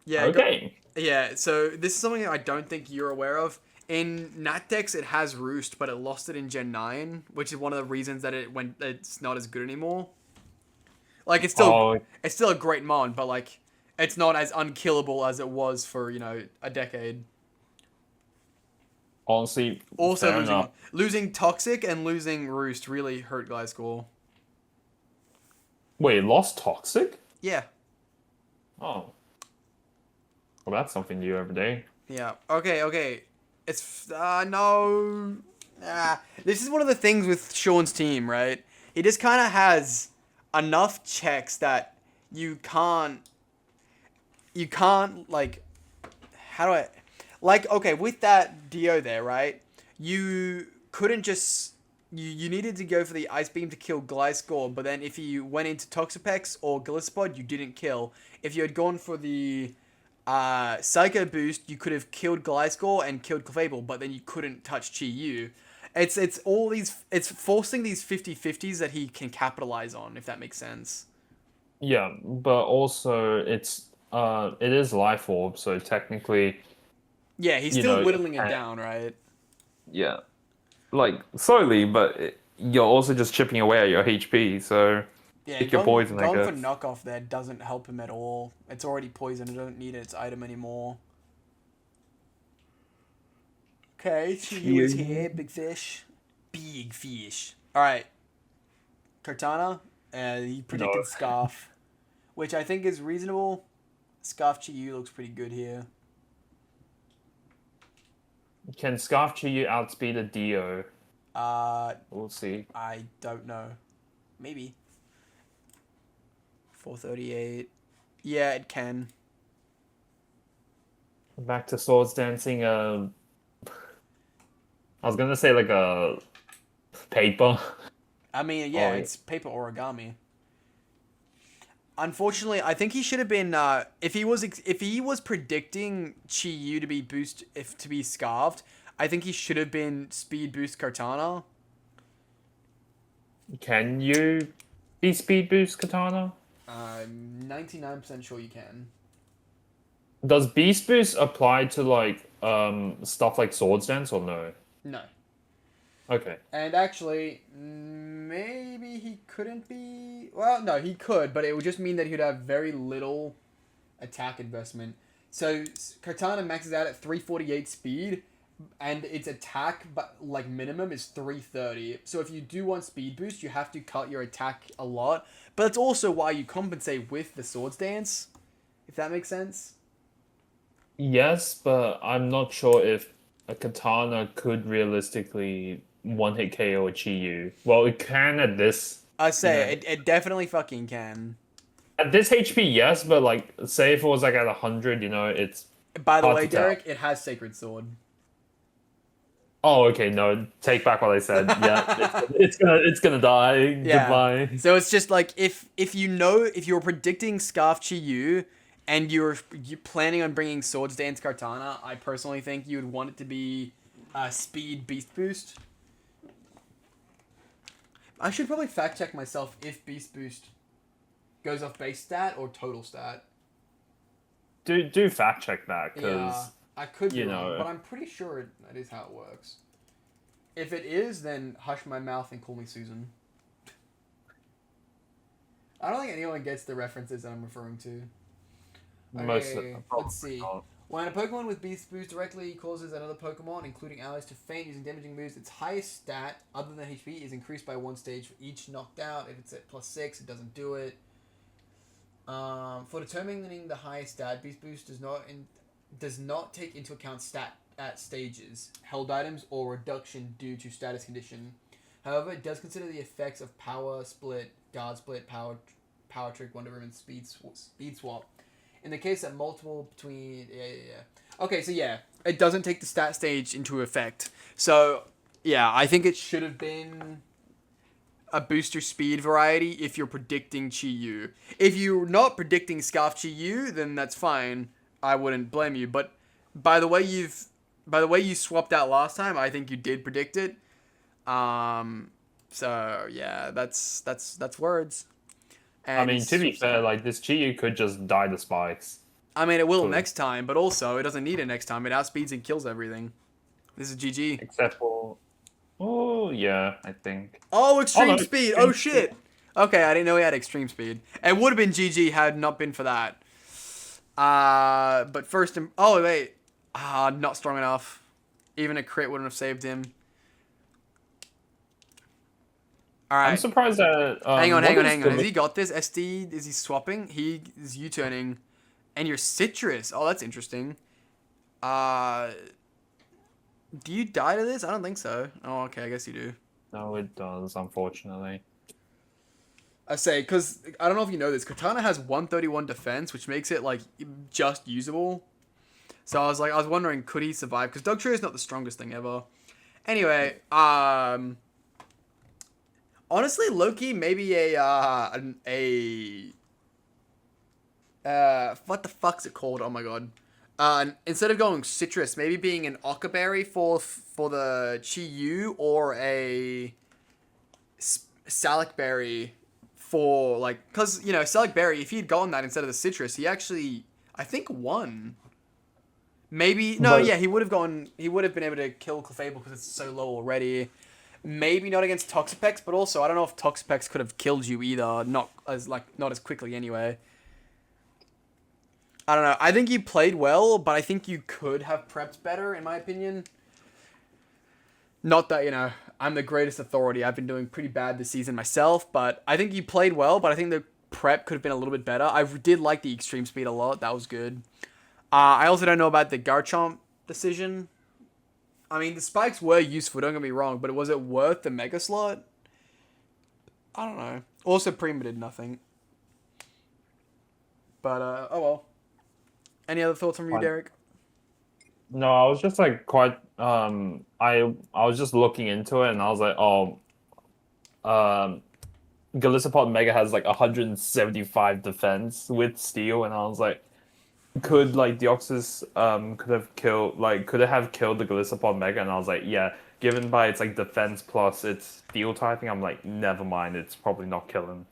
Yeah. Okay. Yeah, so this is something I don't think you're aware of. In Natdex, it has Roost, but it lost it in Gen 9, which is one of the reasons that it's not as good anymore. Like, it's still a great mon, but, like, it's not as unkillable as it was for, a decade. Honestly, also losing Toxic and losing Roost really hurt Gliscor. Wait, lost Toxic? Yeah. Oh. Well, that's something new every day. Yeah. Okay. It's no. This is one of the things with Sean's team, right? He just kind of has enough checks that you can't like. How do I? Like, okay, with that Dio there, right? You couldn't just... You needed to go for the Ice Beam to kill Gliscor, but then if you went into Toxapex or Gliscod, you didn't kill. If you had gone for the Psycho Boost, you could have killed Gliscor and killed Clefable, but then you couldn't touch Chi-Yu. It's all these... It's forcing these 50-50s that he can capitalize on, if that makes sense. Yeah, but also it is Life Orb, so technically... Yeah, he's still whittling it down, right? Yeah. Like, slowly, but you're also just chipping away at your HP, so... Yeah, Pick your poison, I going for guess. knockoff there doesn't help him at all. It's already poisoned. It doesn't need its item anymore. Okay, Chiyu is here. Big fish. Big fish. Alright. Cortana. He No. predicted Scarf. Which I think is reasonable. Scarf Chiyu looks pretty good here. Can Scarf Chiyu outspeed a Dio? We'll see. I don't know. Maybe. 438. Yeah, it can. Back to Swords Dancing. I was gonna say like a paper. I mean, yeah, it's paper origami. Unfortunately, I think he should have been. If he was predicting Chiyu to be scarved, I think he should have been speed boost Kartana. Can you be speed boost Katana? I'm 99% sure you can. Does Beast Boost apply to like stuff like Swords Dance or no? No. Okay. And actually, maybe he couldn't be. Well, no, he could, but it would just mean that he'd have very little attack investment. So Kartana maxes out at 348 speed, and its attack, but like minimum, is 330. So if you do want speed boost, you have to cut your attack a lot. But that's also why you compensate with the Swords Dance, if that makes sense. Yes, but I'm not sure if a Katana could realistically one-hit KO a Chiyu. Well, it can at this. I say it definitely fucking can. At this HP, yes, but like, say if it was like at 100, it's. By the hard way, to tell. Derek, it has Sacred Sword. Oh, okay. No, take back what I said. Yeah, it's gonna die. Yeah. Goodbye. So it's just like if you're predicting Scarf Chiyu and you're planning on bringing Swords Dance Kartana, I personally think you would want it to be Speed Beast Boost. I should probably fact check myself if Beast Boost goes off base stat or total stat. Do fact check that, because Yeah, I could be wrong, but I'm pretty sure that is how it works. If it is, then hush my mouth and call me Susan. I don't think anyone gets the references that I'm referring to. Okay, let's see. Not. When a Pokemon with Beast Boost directly causes another Pokemon, including allies, to faint using damaging moves, its highest stat, other than HP, is increased by 1 stage for each knocked out. If it's at +6, it doesn't do it. For determining the highest stat, Beast Boost does not take into account stat at stages, held items, or reduction due to status condition. However, it does consider the effects of Power Split, Guard Split, Power Trick, Wonder Room, and Speed Swap. In the case that multiple between... Yeah. Okay, so yeah, it doesn't take the stat stage into effect. So, yeah, I think it should have been a booster speed variety if you're predicting Chiyu. If you're not predicting Scarf Chiyu, then that's fine. I wouldn't blame you. But by the way you swapped out last time, I think you did predict it. So yeah, that's words. And I mean, to be fair, like this Chiyu could just die to spikes. I mean, it will next time, but also it doesn't need it next time. It outspeeds and kills everything. This is GG. Except for, oh yeah, I think. Oh, extreme speed. Oh shit. Okay, I didn't know he had extreme speed. It would have been GG had it not been for that. But first, oh wait, not strong enough. Even a crit wouldn't have saved him. All right. I'm surprised that. Hang on. Has he got this? SD? Is he swapping? He is U-turning. And you're Citrus. Oh, that's interesting. Do you die to this? I don't think so. Oh, okay. I guess you do. No, it does, unfortunately. I say, because I don't know if you know this. Katana has 131 defense, which makes it, like, just usable. So I was wondering, could he survive? Because Dugtrio is not the strongest thing ever. Anyway, honestly, Loki, maybe what the fuck's it called? Oh my god. Instead of going Citrus, maybe being an Occaberry for the Chiyu, or a Salicberry for, like, because, Salicberry, if he had gotten that instead of the Citrus, he actually, I think, won. Maybe, no, yeah, he would have been able to kill Clefable because it's so low already. Maybe not against Toxapex, but also I don't know if Toxapex could have killed you either. Not as quickly anyway. I don't know. I think you played well, but I think you could have prepped better, in my opinion. Not that, I'm the greatest authority. I've been doing pretty bad this season myself, but I think you played well, but I think the prep could have been a little bit better. I did like the extreme speed a lot. That was good. I also don't know about the Garchomp decision. I mean, the spikes were useful, don't get me wrong, but was it worth the Mega Slot? I don't know. Also, Prima did nothing. But, oh well. Any other thoughts from you, Derek? No, I was just like quite I was just looking into it and I was like, oh, Galactic Mega has like 175 defense with steel, and I was like, could like Deoxys could it have killed the Galactic Mega? And I was like, yeah, given by its like defense plus its steel typing, I'm like, never mind, it's probably not killing.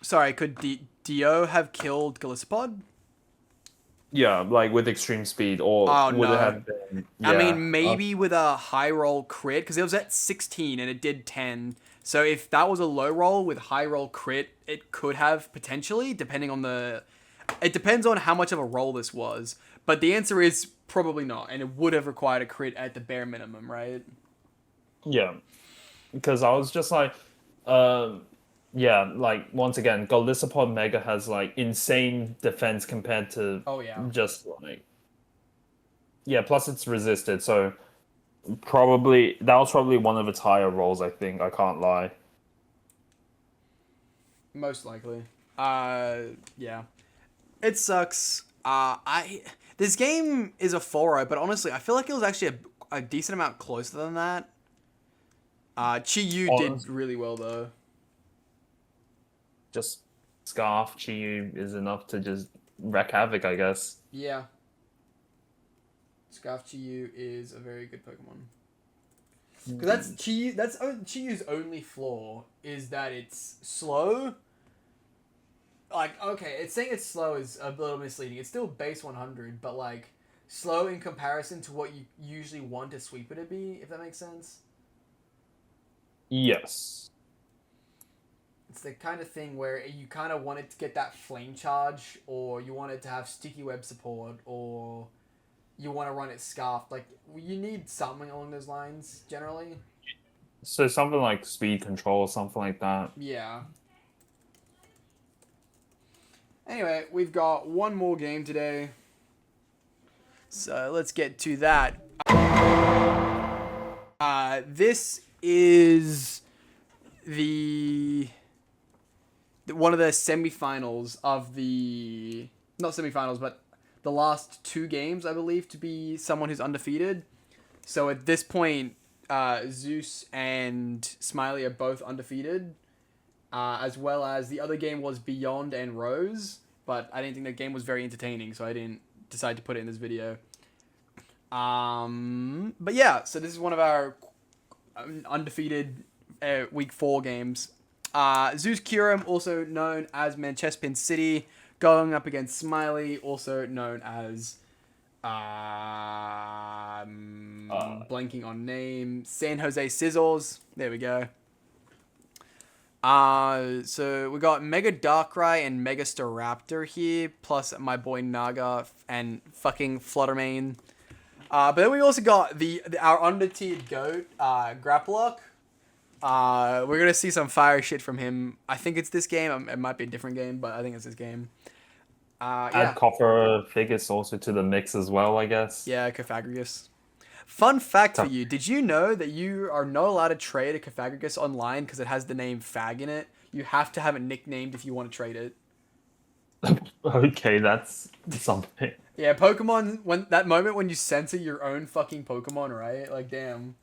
Sorry, could Dio have killed Galactic? Yeah, like with extreme speed, or would it have been? Yeah, I mean, maybe with a high roll crit, because it was at 16 and it did 10. So if that was a low roll with high roll crit, it could have potentially, depending on the... It depends on how much of a roll this was. But the answer is probably not, and it would have required a crit at the bare minimum, right? Yeah, because I was just like, yeah, like once again, Galactic Mega has like insane defense compared to just like, yeah. Plus it's resisted, so probably that was probably one of its higher rolls. I think I can't lie. Most likely. Yeah, it sucks. This game is a 4-0, but honestly, I feel like it was actually a decent amount closer than that. Chi-Yu did really well though. Just Scarf Chi-Yu is enough to just wreak havoc, I guess. Yeah. Scarf Chi-Yu is a very good Pokemon. Because that's Chi-Yu's only flaw is that it's slow. Like, okay, it's saying it's slow is a little misleading. It's still base 100, but like slow in comparison to what you usually want a sweeper to be, if that makes sense. Yes. It's the kind of thing where you kind of want it to get that flame charge, or you want it to have sticky web support, or you want to run it scarfed. Like, you need something along those lines, generally. So something like speed control, something like that. Yeah. Anyway, we've got one more game today. So let's get to that. This is one of the semifinals of the... Not semifinals, but the last two games, I believe, to be someone who's undefeated. So at this point, Zeus and Smiley are both undefeated. As well as the other game was Beyond and Rose. But I didn't think the game was very entertaining, so I didn't decide to put it in this video. But yeah, so this is one of our undefeated week 4 games. Zeus Kyurem, also known as Manchespin City, going up against Smiley, also known as blanking on name, San Jose Scizors. There we go. So we got Mega Darkrai and Mega Staraptor here, plus my boy Naga and fucking Fluttermane. But then we also got our under-tiered GOAT, Graplock. We're gonna see some fire shit from him. I think it's this game. It might be a different game, but I think it's this game. Add Cofferfigus also to the mix as well, I guess. Yeah, Cofagrigus. Fun fact for you. Did you know that you are not allowed to trade a Cofagrigus online because it has the name Fag in it? You have to have it nicknamed if you want to trade it. Okay, that's something. Yeah, Pokemon, when that moment when you censor your own fucking Pokemon, right? Like, damn.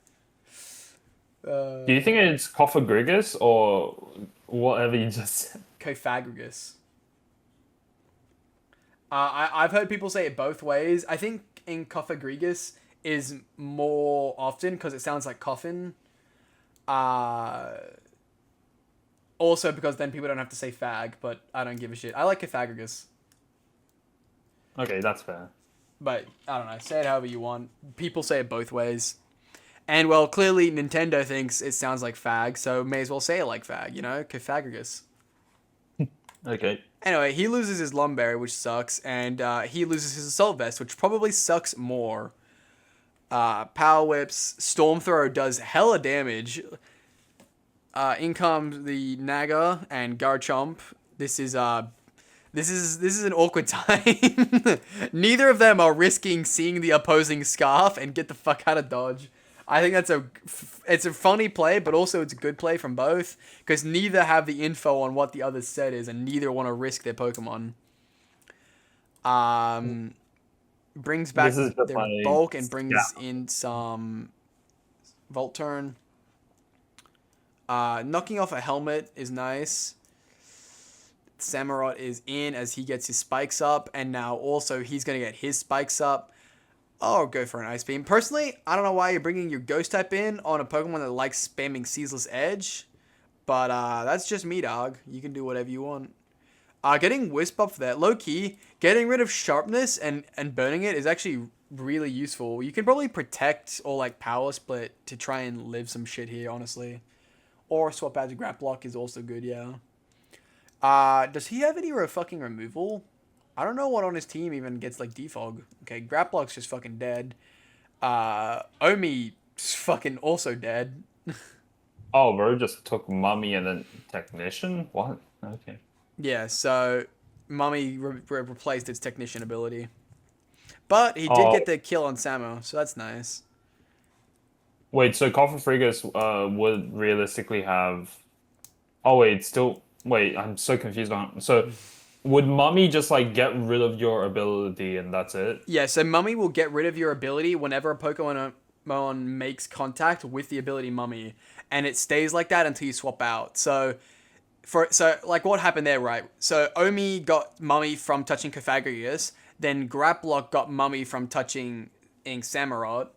Do you think it's Cofagrigus or whatever you just said? Cofagrigus. I've heard people say it both ways. I think in Cofagrigus is more often because it sounds like coffin. Also because then people don't have to say fag, but I don't give a shit. I like Cofagrigus. Okay, that's fair. But, I don't know. Say it however you want. People say it both ways. And well, clearly Nintendo thinks it sounds like fag, so may as well say it like fag, you know? Cofagrigus. Okay. Anyway, he loses his Lumberry, which sucks, and he loses his Assault Vest, which probably sucks more. Power Whips, Storm Throw does hella damage. In comes the Naga and Garchomp. This is an awkward time. Neither of them are risking seeing the opposing Scarf and get the fuck out of dodge. I think it's a funny play, but also it's a good play from both because neither have the info on what the other set is, and neither want to risk their Pokemon. Brings back their bulk and brings in some Volt Turn. Knocking off a helmet is nice. Samurott is in as he gets his spikes up, and now also he's going to get his spikes up. Oh, go for an Ice Beam. Personally, I don't know why you're bringing your Ghost type in on a Pokemon that likes spamming Ceaseless Edge, but that's just me, dog. You can do whatever you want. Getting Wisp up for that. Low-key, getting rid of Sharpness and burning it is actually really useful. You can probably protect or like Power Split to try and live some shit here, honestly. Or swap out to Graplock is also good, yeah. Does he have any fucking removal? I don't know what on his team even gets like Defog. Okay, Graplock's just fucking dead. Omi's fucking also dead. Oh, bro just took Mummy and then Technician? What? Okay. Yeah, so Mummy replaced its Technician ability. But he did get the kill on Samo, so that's nice. Wait, so Coffer would realistically have... Oh, wait, still... Wait, I'm so confused on... So, would Mummy just, like, get rid of your ability and that's it? Yeah, so Mummy will get rid of your ability whenever a Pokemon makes contact with the ability Mummy. And it stays like that until you swap out. So, like, what happened there, right? So, Omi got Mummy from touching Cofagrigus. Then Graplock got Mummy from touching Samurott.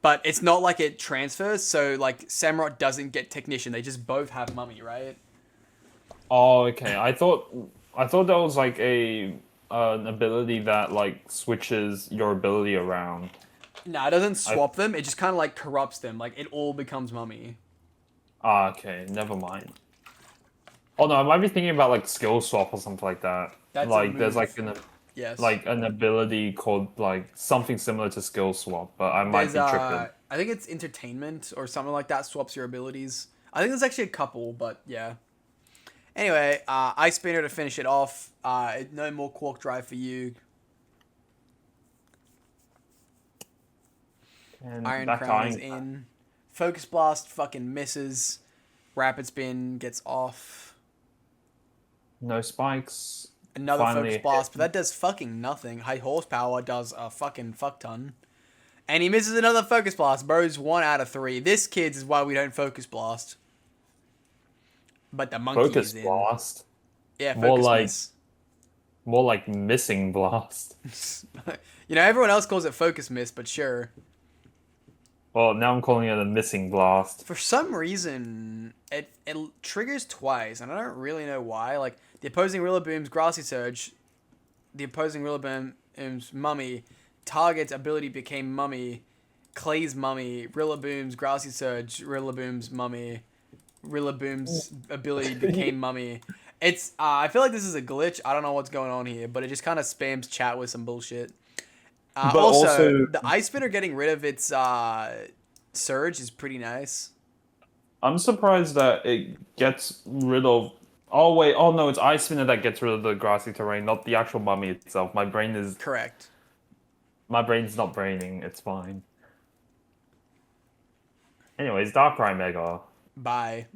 But it's not like it transfers, so like Samurott doesn't get Technician. They just both have Mummy, right? Oh, okay. I thought that was like an ability that like switches your ability around. No, it doesn't swap them. It just kind of like corrupts them. Like it all becomes Mummy. Ah, okay. Never mind. Oh no, I might be thinking about like skill swap or something like that. That's like there's like an ability called like something similar to skill swap, but I might be tripping. I think it's entertainment or something like that swaps your abilities. I think there's actually a couple, but yeah. Anyway, Ice Spinner to finish it off. No more Quark Drive for you. And Iron Crown is in. Focus Blast fucking misses. Rapid Spin gets off. No spikes. Another Focus Blast, but that does fucking nothing. High Horsepower does a fucking fuck ton. And he misses another Focus Blast. Bro's 1 out of 3. This, kids, is why we don't Focus Blast. But the monkey Focus is in. Blast? Yeah, Focus Miss. More like Missing Blast. You know, everyone else calls it Focus Miss, but sure. Well, now I'm calling it a Missing Blast. For some reason, it triggers twice, and I don't really know why. Like, the opposing Rillaboom's Grassy Surge, the opposing Rillaboom's Mummy, target's ability became Mummy, Clay's Mummy, Rillaboom's Grassy Surge, Rillaboom's Mummy, Rillaboom's ability became Mummy. It's, I feel like this is a glitch. I don't know what's going on here, but it just kind of spams chat with some bullshit. Also, the Ice Spinner getting rid of its Surge is pretty nice. I'm surprised that it gets rid of... Oh, wait. Oh, no, it's Ice Spinner that gets rid of the grassy terrain, not the actual Mummy itself. My brain is... Correct. My brain's not braining. It's fine. Anyways, Darkrai Mega. Bye.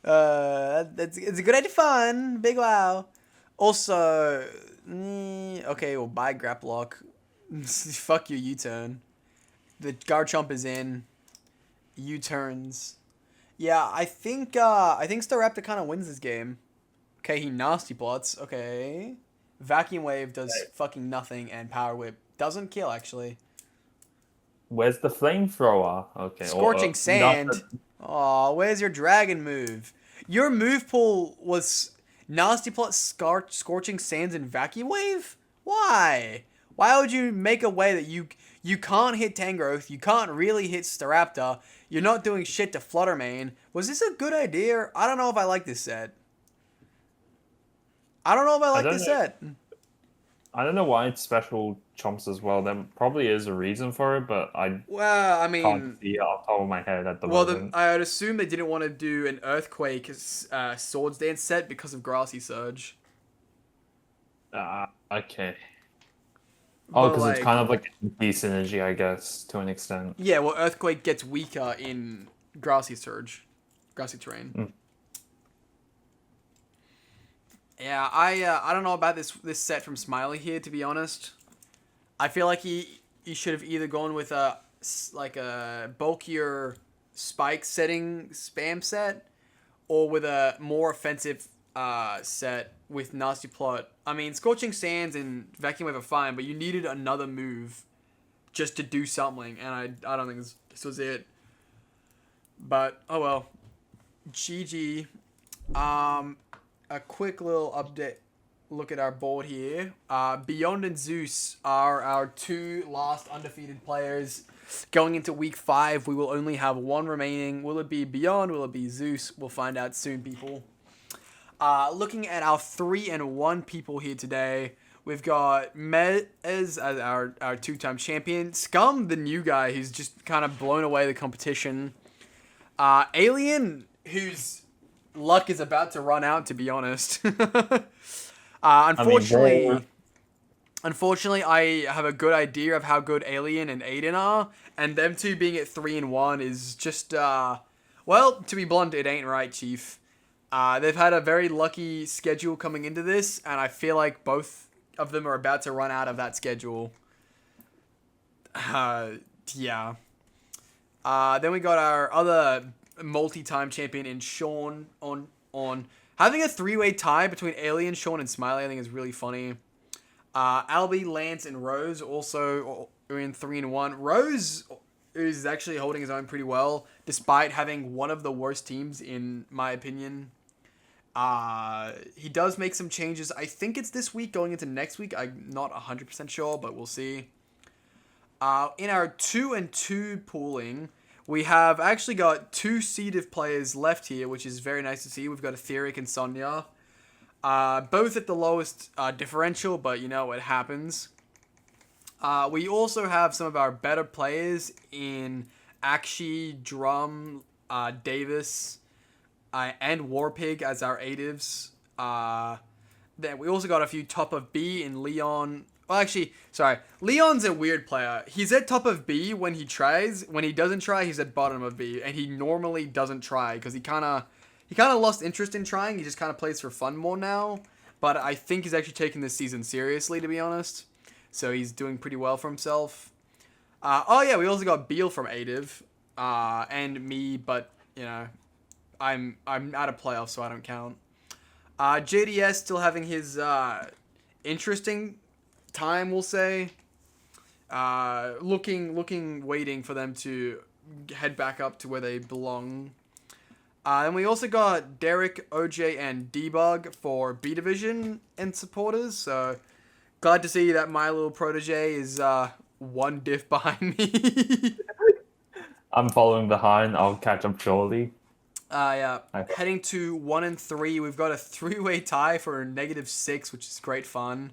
It's a good idea, fun. Big wow. Also... Okay, well, bye, Graplock. Fuck your U-turn. The Garchomp is in. U-turns. Yeah, I think Staraptor kind of wins this game. Okay, he nasty plots. Okay. Vacuum Wave does fucking nothing, and Power Whip doesn't kill, actually. Where's the Flamethrower? Okay. Scorching Sand. Aw, where's your Dragon move? Your move pool was... Nasty Plot, Scorching Sands, and Vacuum Wave? Why? Why would you make a way that you can't hit Tangrowth, you can't really hit Staraptor, you're not doing shit to Fluttermane? Was this a good idea? I don't know if I like this set. I don't know if I like this set. I don't know why it's special chomps as well. There probably is a reason for it, but I can't see it off the top of my head at the moment. I would assume they didn't want to do an Earthquake Swords Dance set because of Grassy Surge. Okay. Oh, because it's kind of like anti synergy, I guess, to an extent. Yeah, well, Earthquake gets weaker in Grassy Surge, Grassy Terrain. Yeah, I don't know about this set from Smiley here, to be honest. I feel like he should have either gone with a bulkier spike setting spam set, or with a more offensive set with Nasty Plot. I mean, Scorching Sands and Vacuum Wave are fine, but you needed another move just to do something, and I don't think this was it. But oh well. GG. A quick little update look at our board here. Beyond and Zeus are our two last undefeated players. Going into week 5, we will only have one remaining. Will it be Beyond? Will it be Zeus? We'll find out soon, people. Looking at our 3-1 people here today, we've got Mez as our 2-time champion. Scum, the new guy who's just kind of blown away the competition. Alien, whose luck is about to run out, to be honest. Unfortunately, I have a good idea of how good Alien and Aiden are, and them two being at 3-1 is just, well, to be blunt, it ain't right, Chief. They've had a very lucky schedule coming into this, and I feel like both of them are about to run out of that schedule. Yeah. Then we got our other multi-time champion in Sean on having a 3-way tie between Alien, Sean, and Smiley. I think is really funny. Albie, Lance, and Rose also are in 3-1. Rose is actually holding his own pretty well, despite having one of the worst teams in my opinion. He does make some changes. I think it's this week going into next week. I'm not 100% sure, but we'll see. In our 2-2 pooling, we have actually got 2 seeded players left here, which is very nice to see. We've got Etheric and Sonya. Both at the lowest differential, but you know what happens. We also have some of our better players in Akshi, Drum, Davis, and Warpig as our ADIVs. Then we also got a few top of B in Leon. Well, actually, sorry. Leon's a weird player. He's at top of B when he tries. When he doesn't try, he's at bottom of B. And he normally doesn't try because he kind of lost interest in trying. He just kind of plays for fun more now. But I think he's actually taking this season seriously, to be honest. So he's doing pretty well for himself. Oh, yeah, we also got Beal from ADIV. And me, but, you know, I'm out of playoffs, so I don't count. JDS still having his interesting time, we'll say. Waiting for them to head back up to where they belong. And we also got Derek, OJ, and Debug for B Division and supporters. So glad to see that my little protege is one diff behind me. I'm following behind. I'll catch up shortly. Yeah. Heading to 1-3, we've got a 3-way tie for -6, which is great fun.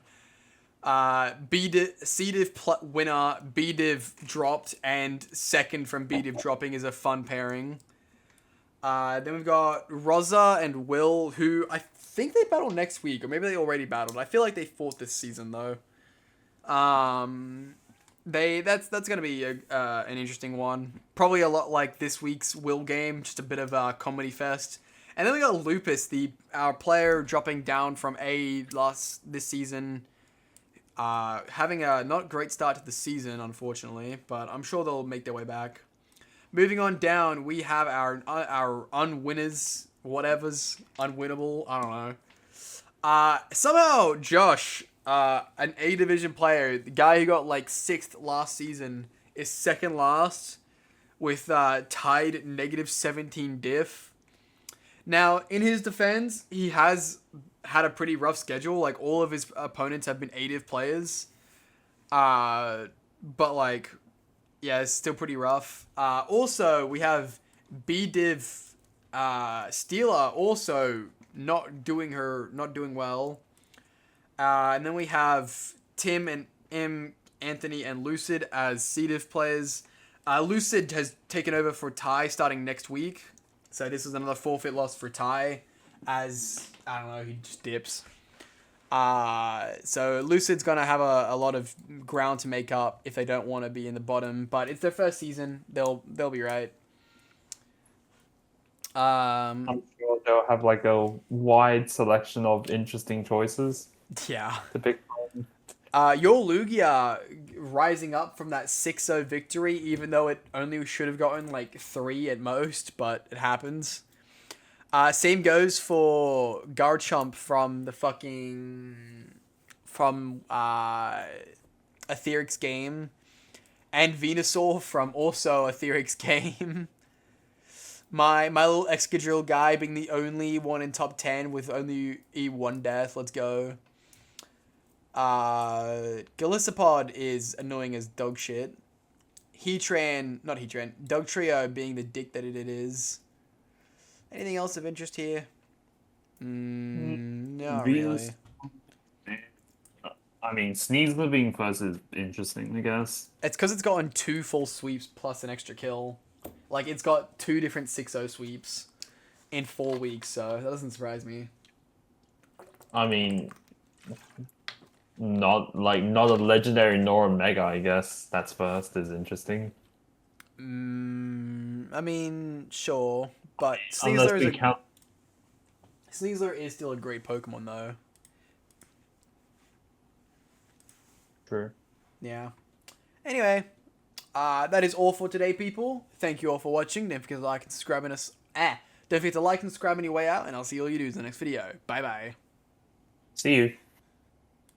C-Div winner, B-Div dropped, and second from B-Div dropping is a fun pairing. Then we've got Rosa and Will, who I think they battle next week, or maybe they already battled. I feel like they fought this season, though. That's gonna be an interesting one. Probably a lot like this week's Will game, just a bit of a comedy fest. And then we got Lupus, our player dropping down from A this season, having a not great start to the season, unfortunately, but I'm sure they'll make their way back. Moving on down, we have our unwinners, whatever's unwinnable, I don't know. Somehow Josh, an A Division player, the guy who got like 6th last season, is 2nd last with tied -17 diff. Now, in his defense, he has had a pretty rough schedule. Like, all of his opponents have been A Div players. But like, yeah, it's still pretty rough. Also, we have B-Div Steela also not doing well. And then we have Tim and Anthony and Lucid as C-Div players. Lucid has taken over for Ty starting next week. So this is another forfeit loss for Ty, as, I don't know, he just dips. So Lucid's going to have a lot of ground to make up if they don't want to be in the bottom. But it's their first season. They'll be right. I'm sure they'll have like a wide selection of interesting choices Yeah. to pick from. Your Lugia rising up from that 6-0 victory, even though it only should have gotten like 3 at most, but it happens. Same goes for Garchomp from the Etheric's game, and Venusaur from also Etheric's game. My little Excadrill guy being the only one in top 10 with only E1 death. Let's go. Golisopod is annoying as dog shit. Dugtrio being the dick that it is. Anything else of interest here? Not really. I mean, Sneasler being first is interesting, I guess. It's because it's gotten 2 full sweeps plus an extra kill. Like, it's got 2 different 6-0 sweeps in 4 weeks, so that doesn't surprise me. I mean, not a legendary nor a mega, I guess. That's first is interesting. I mean, sure, but Unless Sneasler we count. Sneasler is still a great Pokemon, though. True. Yeah. Anyway, that is all for today, people. Thank you all for watching. Don't forget to like and subscribe on us. Don't forget to like and subscribe on your way out, and I'll see all you dudes in the next video. Bye bye. See you.